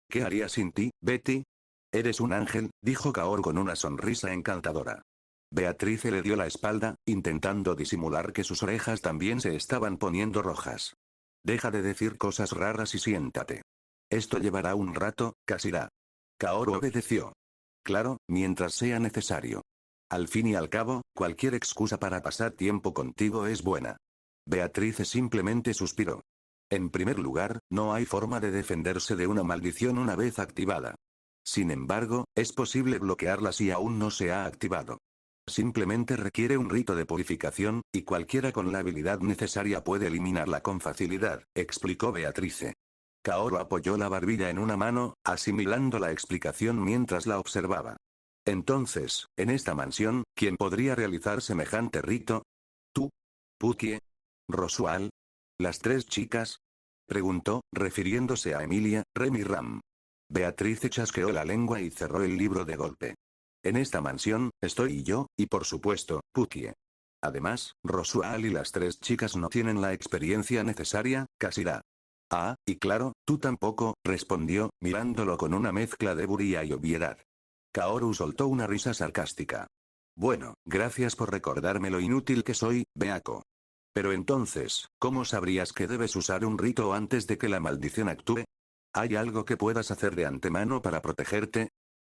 ¿Qué haría sin ti, Betty? Eres un ángel, dijo Kaoru con una sonrisa encantadora. Beatriz le dio la espalda, intentando disimular que sus orejas también se estaban poniendo rojas. Deja de decir cosas raras y siéntate. Esto llevará un rato, Kasira. Kaoru obedeció. Claro, mientras sea necesario. Al fin y al cabo, cualquier excusa para pasar tiempo contigo es buena. Beatriz simplemente suspiró. En primer lugar, no hay forma de defenderse de una maldición una vez activada. Sin embargo, es posible bloquearla si aún no se ha activado. Simplemente requiere un rito de purificación, y cualquiera con la habilidad necesaria puede eliminarla con facilidad, explicó Beatriz. Kaoru apoyó la barbilla en una mano, asimilando la explicación mientras la observaba. Entonces, en esta mansión, ¿quién podría realizar semejante rito? ¿Tú? ¿Pukie? ¿Rosual? ¿Las tres chicas? Preguntó, refiriéndose a Emilia, Rem y Ram. Beatriz chasqueó la lengua y cerró el libro de golpe. En esta mansión, estoy yo, y por supuesto, Pukie. Además, Rosual y las tres chicas no tienen la experiencia necesaria, Kasira. Ah, y claro, tú tampoco, respondió, mirándolo con una mezcla de buría y obviedad. Kaoru soltó una risa sarcástica. Bueno, gracias por recordarme lo inútil que soy, Beako. Pero entonces, ¿cómo sabrías que debes usar un rito antes de que la maldición actúe? ¿Hay algo que puedas hacer de antemano para protegerte?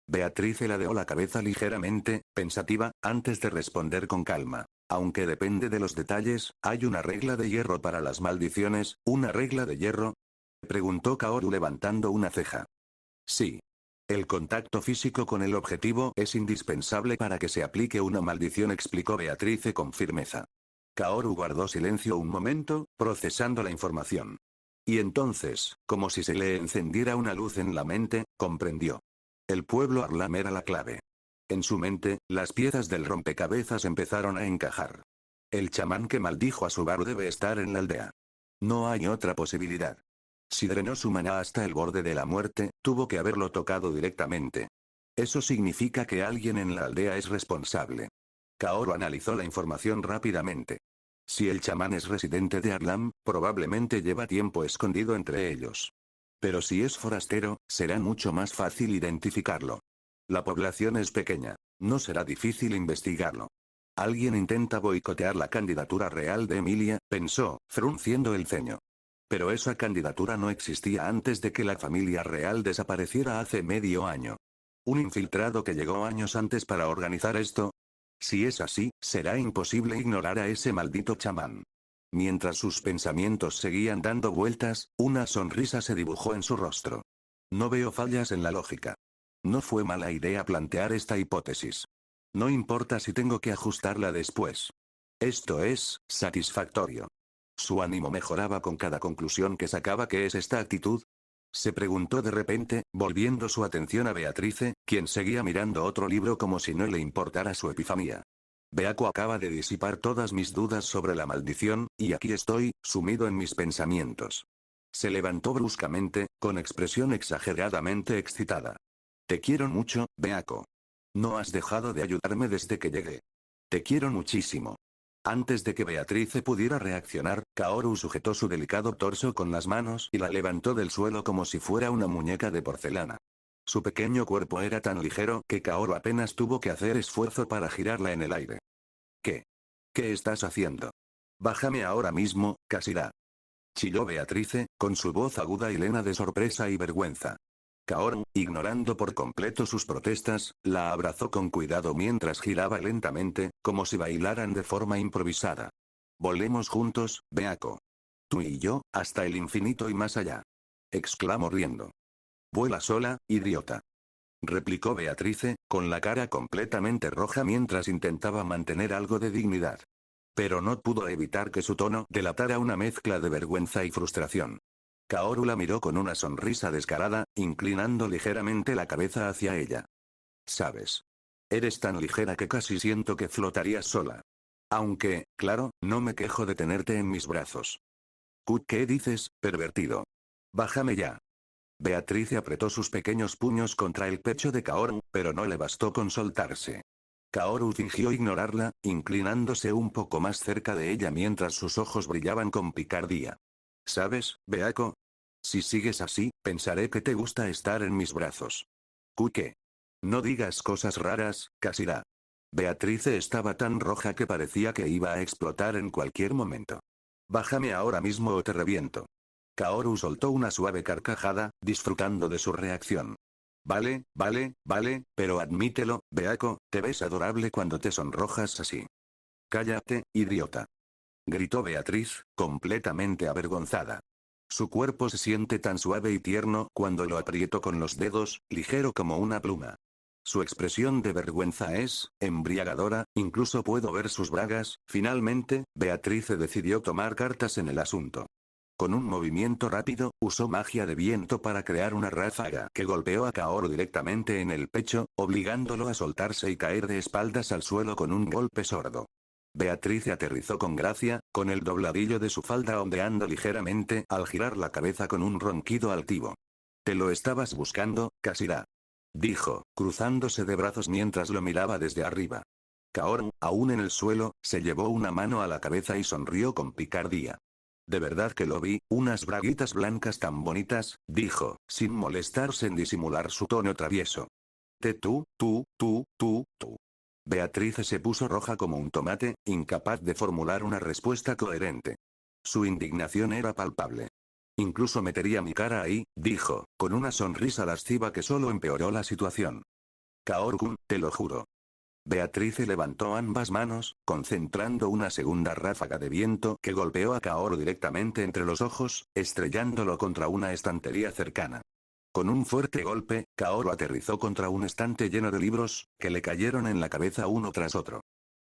Beatriz ladeó la cabeza ligeramente, pensativa, antes de responder con calma. Aunque depende de los detalles, ¿hay una regla de hierro para las maldiciones? ¿Una regla de hierro? Preguntó Kaoru levantando una ceja. Sí. El contacto físico con el objetivo es indispensable para que se aplique una maldición, explicó Beatriz con firmeza. Kaoru guardó silencio un momento, procesando la información. Y entonces, como si se le encendiera una luz en la mente, comprendió. El pueblo Arlam era la clave. En su mente, las piezas del rompecabezas empezaron a encajar. El chamán que maldijo a Subaru debe estar en la aldea. No hay otra posibilidad. Si drenó su maná hasta el borde de la muerte, tuvo que haberlo tocado directamente. Eso significa que alguien en la aldea es responsable. Kaoru analizó la información rápidamente. Si el chamán es residente de Arlam, probablemente lleva tiempo escondido entre ellos. Pero si es forastero, será mucho más fácil identificarlo. La población es pequeña. No será difícil investigarlo. Alguien intenta boicotear la candidatura real de Emilia, pensó, frunciendo el ceño. Pero esa candidatura no existía antes de que la familia real desapareciera hace medio año. ¿Un infiltrado que llegó años antes para organizar esto? Si es así, será imposible ignorar a ese maldito chamán. Mientras sus pensamientos seguían dando vueltas, una sonrisa se dibujó en su rostro. No veo fallas en la lógica. No fue mala idea plantear esta hipótesis. No importa si tengo que ajustarla después. Esto es satisfactorio. Su ánimo mejoraba con cada conclusión que sacaba. ¿Qué es esta actitud?, se preguntó de repente, volviendo su atención a Beatrice, quien seguía mirando otro libro como si no le importara su epifanía. Beaco acaba de disipar todas mis dudas sobre la maldición, y aquí estoy, sumido en mis pensamientos. Se levantó bruscamente, con expresión exageradamente excitada. Te quiero mucho, Beaco. No has dejado de ayudarme desde que llegué. Te quiero muchísimo. Antes de que Beatrice pudiera reaccionar, Kaoru sujetó su delicado torso con las manos y la levantó del suelo como si fuera una muñeca de porcelana. Su pequeño cuerpo era tan ligero que Kaoru apenas tuvo que hacer esfuerzo para girarla en el aire. ¿Qué? ¿Qué estás haciendo? Bájame ahora mismo, Kashira. Chilló Beatrice, con su voz aguda y llena de sorpresa y vergüenza. Kaoru, ignorando por completo sus protestas, la abrazó con cuidado mientras giraba lentamente, como si bailaran de forma improvisada. Volemos juntos, Beako. Tú y yo, hasta el infinito y más allá. Exclamó riendo. Vuela sola, idiota. Replicó Beatrice, con la cara completamente roja mientras intentaba mantener algo de dignidad. Pero no pudo evitar que su tono delatara una mezcla de vergüenza y frustración. Kaoru la miró con una sonrisa descarada, inclinando ligeramente la cabeza hacia ella. Sabes. Eres tan ligera que casi siento que flotarías sola. Aunque, claro, no me quejo de tenerte en mis brazos. ¿Qué dices, pervertido? Bájame ya. Beatrice apretó sus pequeños puños contra el pecho de Kaoru, pero no le bastó con soltarse. Kaoru fingió ignorarla, inclinándose un poco más cerca de ella mientras sus ojos brillaban con picardía. ¿Sabes, Beako? Si sigues así, pensaré que te gusta estar en mis brazos. ¿Qué? No digas cosas raras, Kashira. Beatrice estaba tan roja que parecía que iba a explotar en cualquier momento. Bájame ahora mismo o te reviento. Kaoru soltó una suave carcajada, disfrutando de su reacción. Vale, pero admítelo, Beako, te ves adorable cuando te sonrojas así. Cállate, idiota. Gritó Beatriz, completamente avergonzada. Su cuerpo se siente tan suave y tierno cuando lo aprieto con los dedos, ligero como una pluma. Su expresión de vergüenza es embriagadora, incluso puedo ver sus bragas. Finalmente, Beatrice decidió tomar cartas en el asunto. Con un movimiento rápido, usó magia de viento para crear una ráfaga que golpeó a Kaoru directamente en el pecho, obligándolo a soltarse y caer de espaldas al suelo con un golpe sordo. Beatrice aterrizó con gracia, con el dobladillo de su falda ondeando ligeramente al girar la cabeza con un ronquido altivo. «¿Te lo estabas buscando, Kashira?», dijo, cruzándose de brazos mientras lo miraba desde arriba. Kaoru, aún en el suelo, se llevó una mano a la cabeza y sonrió con picardía. «De verdad que lo vi, unas braguitas blancas tan bonitas», dijo, sin molestarse en disimular su tono travieso. «Tú. Beatrice se puso roja como un tomate, incapaz de formular una respuesta coherente. Su indignación era palpable. «Incluso metería mi cara ahí», dijo, con una sonrisa lasciva que solo empeoró la situación. «Kaoru-kun, te lo juro». Beatrice levantó ambas manos, concentrando una segunda ráfaga de viento que golpeó a Kaoru directamente entre los ojos, estrellándolo contra una estantería cercana. Con un fuerte golpe, Kaoru aterrizó contra un estante lleno de libros, que le cayeron en la cabeza uno tras otro.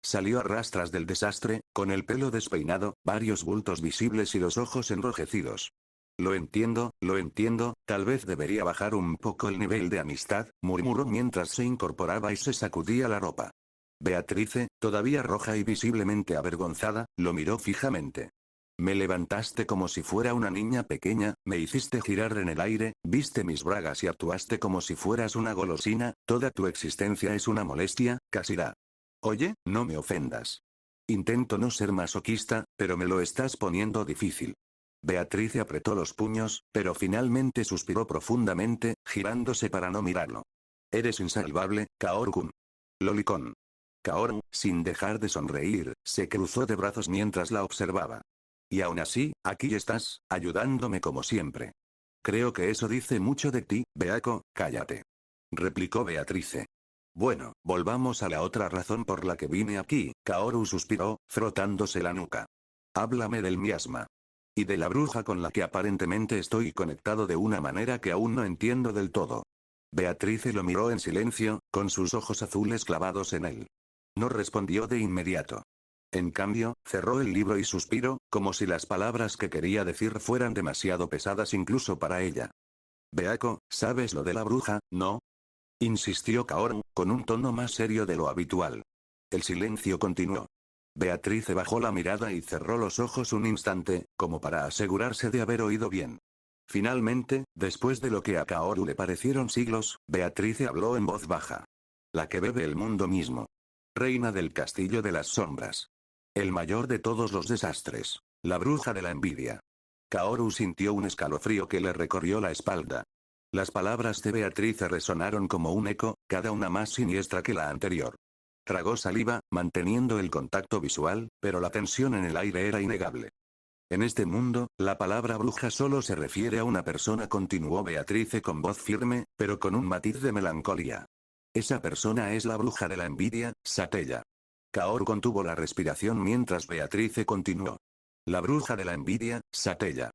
Salió a rastras del desastre, con el pelo despeinado, varios bultos visibles y los ojos enrojecidos. Lo entiendo, tal vez debería bajar un poco el nivel de amistad», murmuró mientras se incorporaba y se sacudía la ropa. Beatrice, todavía roja y visiblemente avergonzada, lo miró fijamente. «Me levantaste como si fuera una niña pequeña, me hiciste girar en el aire, viste mis bragas y actuaste como si fueras una golosina, toda tu existencia es una molestia, Kashira. Oye, no me ofendas. Intento no ser masoquista, Pero me lo estás poniendo difícil. Beatrice apretó los puños, pero finalmente suspiró profundamente, girándose para no mirarlo. Eres insalvable, Kaoru-kun. Lolicón. Kaoru, sin dejar de sonreír, se cruzó de brazos mientras la observaba. Y aún así, aquí estás, ayudándome como siempre. Creo que eso dice mucho de ti, Beako, cállate. Replicó Beatrice. Bueno, volvamos a la otra razón por la que vine aquí, Kaoru suspiró, frotándose la nuca. Háblame del miasma. Y de la bruja con la que aparentemente estoy conectado de una manera que aún no entiendo del todo. Beatrice lo miró en silencio, con sus ojos azules clavados en él. No respondió de inmediato. En cambio, cerró el libro y suspiró, como si las palabras que quería decir fueran demasiado pesadas incluso para ella. Beako, ¿sabes lo de la bruja, no? Insistió Kaoru, con un tono más serio de lo habitual. El silencio continuó. Beatrice bajó la mirada y cerró los ojos un instante, como para asegurarse de haber oído bien. Finalmente, después de lo que a Kaoru le parecieron siglos, Beatrice habló en voz baja. La que bebe el mundo mismo. Reina del castillo de las sombras. El mayor de todos los desastres. La bruja de la envidia. Kaoru sintió un escalofrío que le recorrió la espalda. Las palabras de Beatrice resonaron como un eco, cada una más siniestra que la anterior. Tragó saliva, manteniendo el contacto visual, pero la tensión en el aire era innegable. En este mundo, la palabra bruja solo se refiere a una persona, continuó Beatrice con voz firme, pero con un matiz de melancolía. Esa persona es la bruja de la envidia, Satella. Kaoru contuvo la respiración mientras Beatrice continuó. La bruja de la envidia, Satella.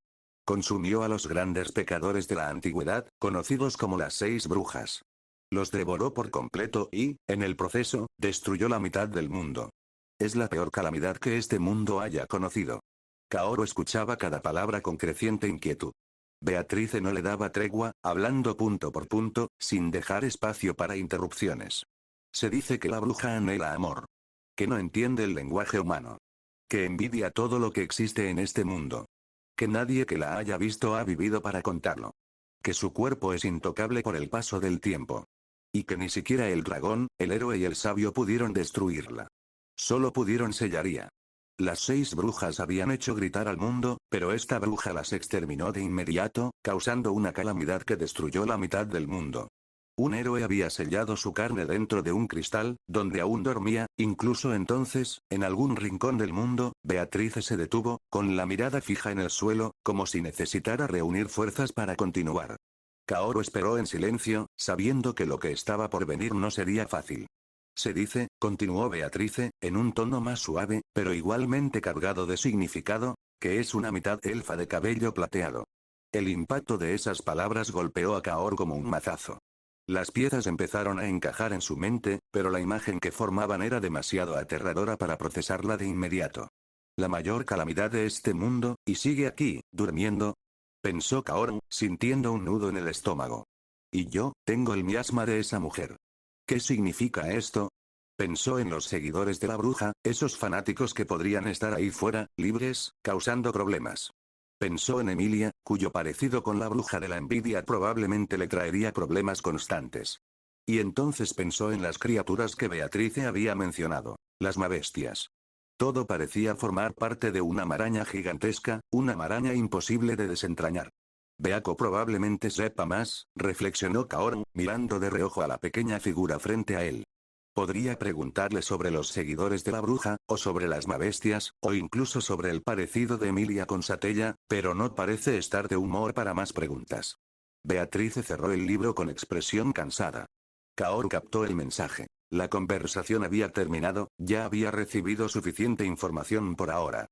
Consumió a los grandes pecadores de la antigüedad, conocidos como las 6 brujas. Los devoró por completo y, en el proceso, destruyó la mitad del mundo. Es la peor calamidad que este mundo haya conocido. Kaoru escuchaba cada palabra con creciente inquietud. Beatrice no le daba tregua, hablando punto por punto, sin dejar espacio para interrupciones. Se dice que la bruja anhela amor. Que no entiende el lenguaje humano. Que envidia todo lo que existe en este mundo. Que nadie que la haya visto ha vivido para contarlo. Que su cuerpo es intocable por el paso del tiempo. Y que ni siquiera el dragón, el héroe y el sabio pudieron destruirla. Solo pudieron sellaría. Las 6 brujas habían hecho gritar al mundo, pero esta bruja las exterminó de inmediato, causando una calamidad que destruyó la mitad del mundo. Un héroe había sellado su carne dentro de un cristal, donde aún dormía, incluso entonces, en algún rincón del mundo, Beatrice se detuvo, con la mirada fija en el suelo, como si necesitara reunir fuerzas para continuar. Kaoru esperó en silencio, sabiendo que lo que estaba por venir no sería fácil. Se dice, continuó Beatrice, en un tono más suave, pero igualmente cargado de significado, que es una mitad elfa de cabello plateado. El impacto de esas palabras golpeó a Kaoru como un mazazo. Las piezas empezaron a encajar en su mente, pero la imagen que formaban era demasiado aterradora para procesarla de inmediato. La mayor calamidad de este mundo, y sigue aquí, durmiendo, pensó Kaoru, sintiendo un nudo en el estómago. Y yo, tengo el miasma de esa mujer. ¿Qué significa esto? Pensó en los seguidores de la bruja, esos fanáticos que podrían estar ahí fuera, libres, causando problemas. Pensó en Emilia, cuyo parecido con la bruja de la envidia probablemente le traería problemas constantes. Y entonces pensó en las criaturas que Beatrice había mencionado, las mabestias. Todo parecía formar parte de una maraña gigantesca, una maraña imposible de desentrañar. Beako probablemente sepa más, reflexionó Kaoru, mirando de reojo a la pequeña figura frente a él. Podría preguntarle sobre los seguidores de la bruja, o sobre las mabestias, o incluso sobre el parecido de Emilia con Satella, pero no parece estar de humor para más preguntas. Beatrice cerró el libro con expresión cansada. Kaoru captó el mensaje. La conversación había terminado, ya había recibido suficiente información por ahora.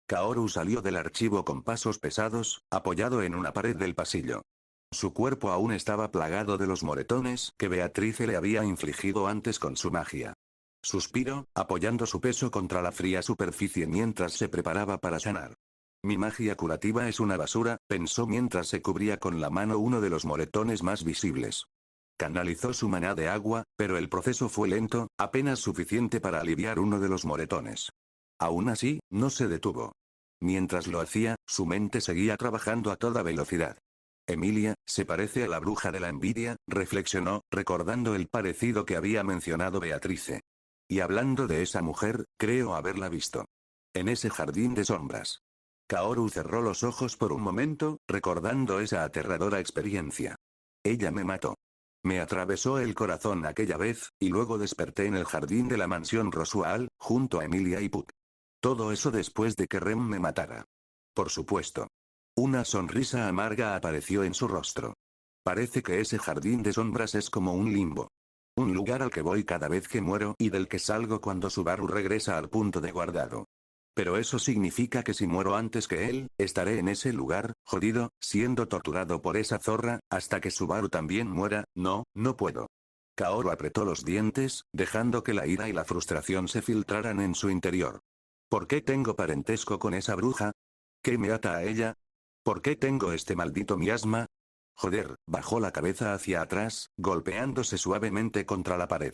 Kaoru salió del archivo con pasos pesados, apoyado en una pared del pasillo. Su cuerpo aún estaba plagado de los moretones que Beatrice le había infligido antes con su magia. Suspiró, apoyando su peso contra la fría superficie mientras se preparaba para sanar. Mi magia curativa es una basura, pensó mientras se cubría con la mano uno de los moretones más visibles. Canalizó su maná de agua, pero el proceso fue lento, apenas suficiente para aliviar uno de los moretones. Aún así, no se detuvo. Mientras lo hacía, su mente seguía trabajando a toda velocidad. Emilia, se parece a la bruja de la envidia, reflexionó, recordando el parecido que había mencionado Beatrice. Y hablando de esa mujer, creo haberla visto. En ese jardín de sombras. Kaoru cerró los ojos por un momento, recordando esa aterradora experiencia. Ella me mató. Me atravesó el corazón aquella vez, y luego desperté en el jardín de la mansión Rosual, junto a Emilia y Puck. Todo eso después de que Rem me matara. Por supuesto. Una sonrisa amarga apareció en su rostro. Parece que ese jardín de sombras es como un limbo. Un lugar al que voy cada vez que muero y del que salgo cuando Subaru regresa al punto de guardado. Pero eso significa que si muero antes que él, estaré en ese lugar, jodido, siendo torturado por esa zorra, hasta que Subaru también muera. No, no puedo. Kaoru apretó los dientes, dejando que la ira y la frustración se filtraran en su interior. ¿Por qué tengo parentesco con esa bruja? ¿Qué me ata a ella? ¿Por qué tengo este maldito miasma? Joder, bajó la cabeza hacia atrás, golpeándose suavemente contra la pared.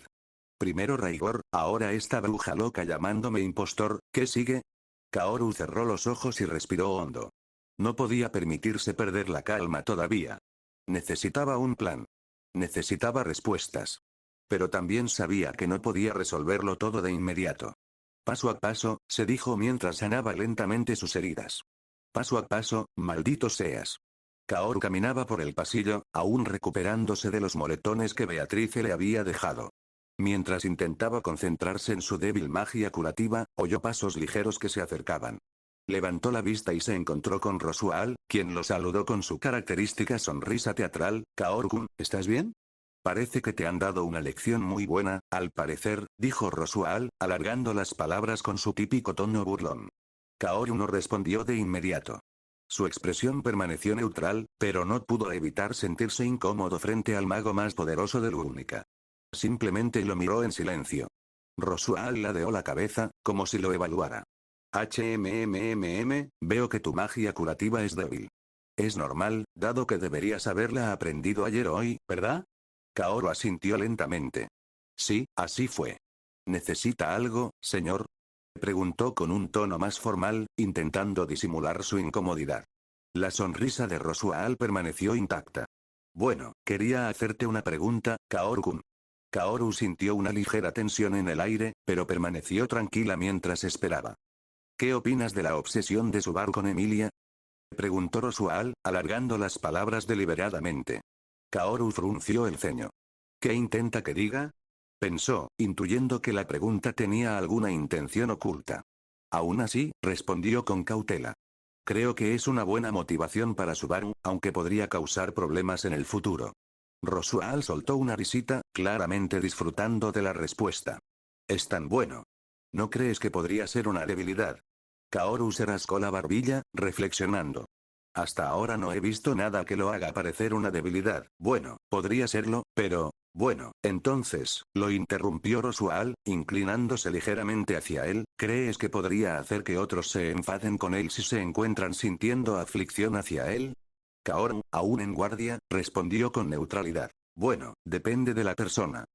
Primero Raigor, ahora esta bruja loca llamándome impostor. ¿Qué sigue? Kaoru cerró los ojos y respiró hondo. No podía permitirse perder la calma todavía. Necesitaba un plan. Necesitaba respuestas. Pero también sabía que no podía resolverlo todo de inmediato. Paso a paso, se dijo mientras sanaba lentamente sus heridas. Paso a paso, maldito seas. Kaoru caminaba por el pasillo, aún recuperándose de los moretones que Beatrice le había dejado. Mientras intentaba concentrarse en su débil magia curativa, oyó pasos ligeros que se acercaban. Levantó la vista y se encontró con Rosual, quien lo saludó con su característica sonrisa teatral. Kaoru-kun, ¿estás bien? Parece que te han dado una lección muy buena, al parecer, dijo Rosual, alargando las palabras con su típico tono burlón. Kaoru no respondió de inmediato. Su expresión permaneció neutral, pero no pudo evitar sentirse incómodo frente al mago más poderoso de Lúnica. Simplemente lo miró en silencio. Rosual ladeó la cabeza, como si lo evaluara. Veo que tu magia curativa es débil. Es normal, dado que deberías haberla aprendido ayer o hoy, ¿verdad? Kaoru asintió lentamente. Sí, así fue. ¿Necesita algo, señor? Preguntó con un tono más formal, intentando disimular su incomodidad. La sonrisa de Rosual permaneció intacta. Bueno, quería hacerte una pregunta, Kaoru-kun. Kaoru sintió una ligera tensión en el aire, pero permaneció tranquila mientras esperaba. ¿Qué opinas de la obsesión de Subaru con Emilia? Preguntó Rosual, alargando las palabras deliberadamente. Kaoru frunció el ceño. ¿Qué intenta que diga? Pensó, intuyendo que la pregunta tenía alguna intención oculta. Aún así, respondió con cautela. Creo que es una buena motivación para Subaru, aunque podría causar problemas en el futuro. Rosual soltó una risita, claramente disfrutando de la respuesta. Es tan bueno. ¿No crees que podría ser una debilidad? Kaoru se rascó la barbilla, reflexionando. Hasta ahora no he visto nada que lo haga parecer una debilidad. Bueno, podría serlo, pero... Bueno, entonces, lo interrumpió Rosual, inclinándose ligeramente hacia él. ¿Crees que podría hacer que otros se enfaden con él si se encuentran sintiendo aflicción hacia él? Kaoru, aún en guardia, respondió con neutralidad. Bueno, depende de la persona.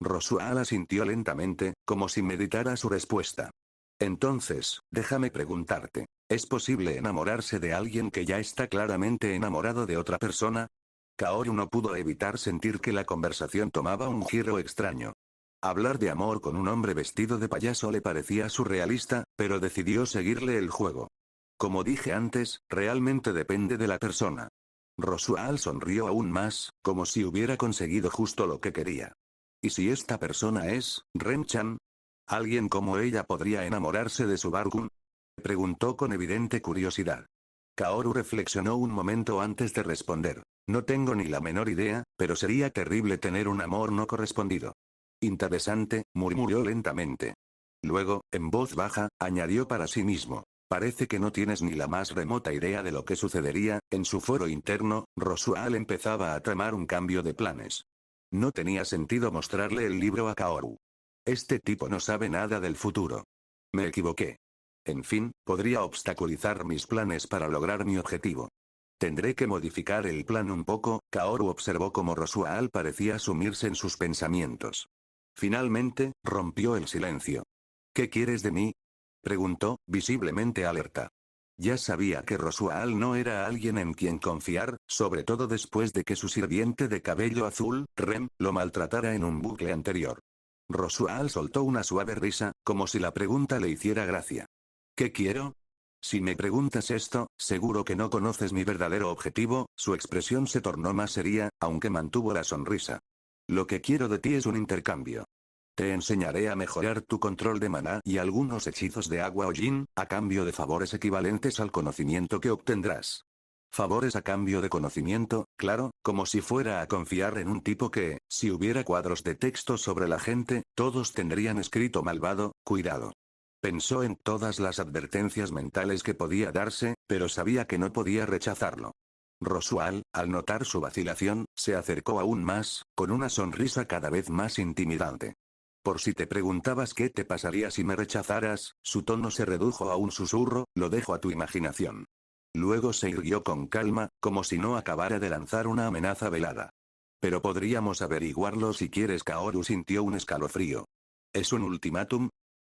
Rosual asintió lentamente, como si meditara su respuesta. Entonces, déjame preguntarte, ¿es posible enamorarse de alguien que ya está claramente enamorado de otra persona? Kaoru no pudo evitar sentir que la conversación tomaba un giro extraño. Hablar de amor con un hombre vestido de payaso le parecía surrealista, pero decidió seguirle el juego. Como dije antes, realmente depende de la persona. Rosual sonrió aún más, como si hubiera conseguido justo lo que quería. ¿Y si esta persona es Rem-chan? ¿Alguien como ella podría enamorarse de Subaru-kun? Preguntó con evidente curiosidad. Kaoru reflexionó un momento antes de responder. No tengo ni la menor idea, pero sería terrible tener un amor no correspondido. Interesante, murmuró lentamente. Luego, en voz baja, añadió para sí mismo. Parece que no tienes ni la más remota idea de lo que sucedería. En su foro interno, Rosual empezaba a tramar un cambio de planes. No tenía sentido mostrarle el libro a Kaoru. Este tipo no sabe nada del futuro. Me equivoqué. En fin, podría obstaculizar mis planes para lograr mi objetivo. Tendré que modificar el plan un poco. Kaoru observó cómo Rosual parecía sumirse en sus pensamientos. Finalmente, rompió el silencio. ¿Qué quieres de mí? Preguntó, visiblemente alerta. Ya sabía que Rosual no era alguien en quien confiar, sobre todo después de que su sirviente de cabello azul, Rem, lo maltratara en un bucle anterior. Rosual soltó una suave risa, como si la pregunta le hiciera gracia. ¿Qué quiero? Si me preguntas esto, seguro que no conoces mi verdadero objetivo. Su expresión se tornó más seria, aunque mantuvo la sonrisa. Lo que quiero de ti es un intercambio. Te enseñaré a mejorar tu control de maná y algunos hechizos de agua o yin, a cambio de favores equivalentes al conocimiento que obtendrás. Favores a cambio de conocimiento, claro, como si fuera a confiar en un tipo que, si hubiera cuadros de texto sobre la gente, todos tendrían escrito malvado, cuidado. Pensó en todas las advertencias mentales que podía darse, pero sabía que no podía rechazarlo. Rosual, al notar su vacilación, se acercó aún más, con una sonrisa cada vez más intimidante. Por si te preguntabas qué te pasaría si me rechazaras, su tono se redujo a un susurro, lo dejo a tu imaginación. Luego se irguió con calma, como si no acabara de lanzar una amenaza velada. Pero podríamos averiguarlo si quieres. Kaoru sintió un escalofrío. ¿Es un ultimátum?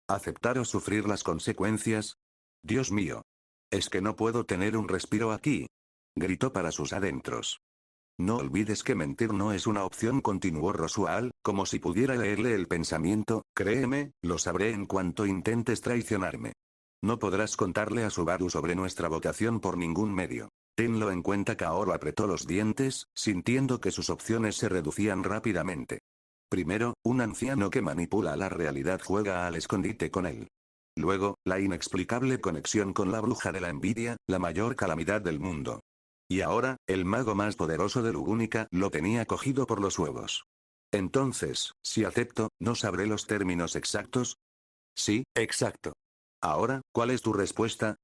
¿Aceptar o sufrir las consecuencias? Dios mío. ¿Es que no puedo tener un respiro aquí? Gritó para sus adentros. No olvides que mentir no es una opción, continuó Rosual, como si pudiera leerle el pensamiento. Créeme, lo sabré en cuanto intentes traicionarme. No podrás contarle a Subaru sobre nuestra vocación por ningún medio. Tenlo en cuenta. Kaoru apretó los dientes, sintiendo que sus opciones se reducían rápidamente. Primero, un anciano que manipula la realidad juega al escondite con él. Luego, la inexplicable conexión con la bruja de la envidia, la mayor calamidad del mundo. Y ahora, el mago más poderoso de Lugúnica lo tenía cogido por los huevos. Entonces, si acepto, ¿no sabré los términos exactos? Sí, exacto. Ahora, ¿cuál es tu respuesta?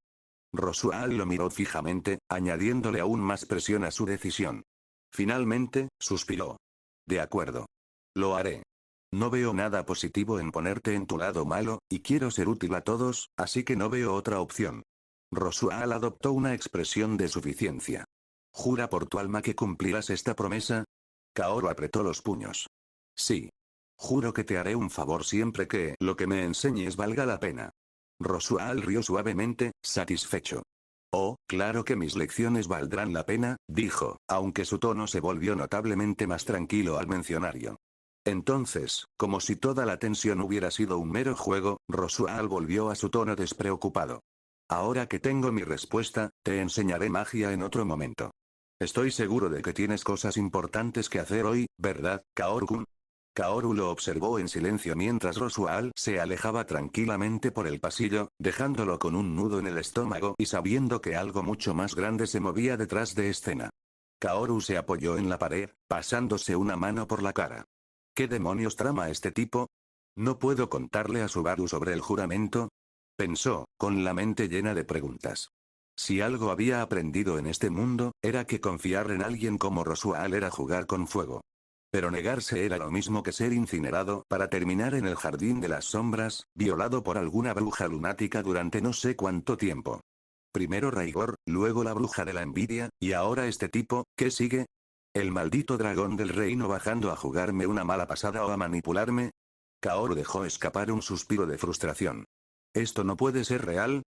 Rosual lo miró fijamente, añadiéndole aún más presión a su decisión. Finalmente, suspiró. De acuerdo. Lo haré. No veo nada positivo en ponerte en tu lado malo, y quiero ser útil a todos, así que no veo otra opción. Rosual adoptó una expresión de suficiencia. ¿Jura por tu alma que cumplirás esta promesa? Kaoru apretó los puños. Sí. Juro que te haré un favor siempre que lo que me enseñes valga la pena. Rosual rió suavemente, satisfecho. Oh, claro que mis lecciones valdrán la pena, dijo, aunque su tono se volvió notablemente más tranquilo al mencionarlo. Entonces, como si toda la tensión hubiera sido un mero juego, Rosual volvió a su tono despreocupado. Ahora que tengo mi respuesta, te enseñaré magia en otro momento. Estoy seguro de que tienes cosas importantes que hacer hoy, ¿verdad, Kaoru-kun? Kaoru lo observó en silencio mientras Rosual se alejaba tranquilamente por el pasillo, dejándolo con un nudo en el estómago y sabiendo que algo mucho más grande se movía detrás de escena. Kaoru se apoyó en la pared, pasándose una mano por la cara. ¿Qué demonios trama este tipo? ¿No puedo contarle a Subaru sobre el juramento? Pensó, con la mente llena de preguntas. Si algo había aprendido en este mundo, era que confiar en alguien como Rosual era jugar con fuego. Pero negarse era lo mismo que ser incinerado para terminar en el jardín de las sombras, violado por alguna bruja lunática durante no sé cuánto tiempo. Primero Raigor, luego la bruja de la envidia, y ahora este tipo, ¿qué sigue? ¿El maldito dragón del reino bajando a jugarme una mala pasada o a manipularme? Kaoru dejó escapar un suspiro de frustración. Esto no puede ser real,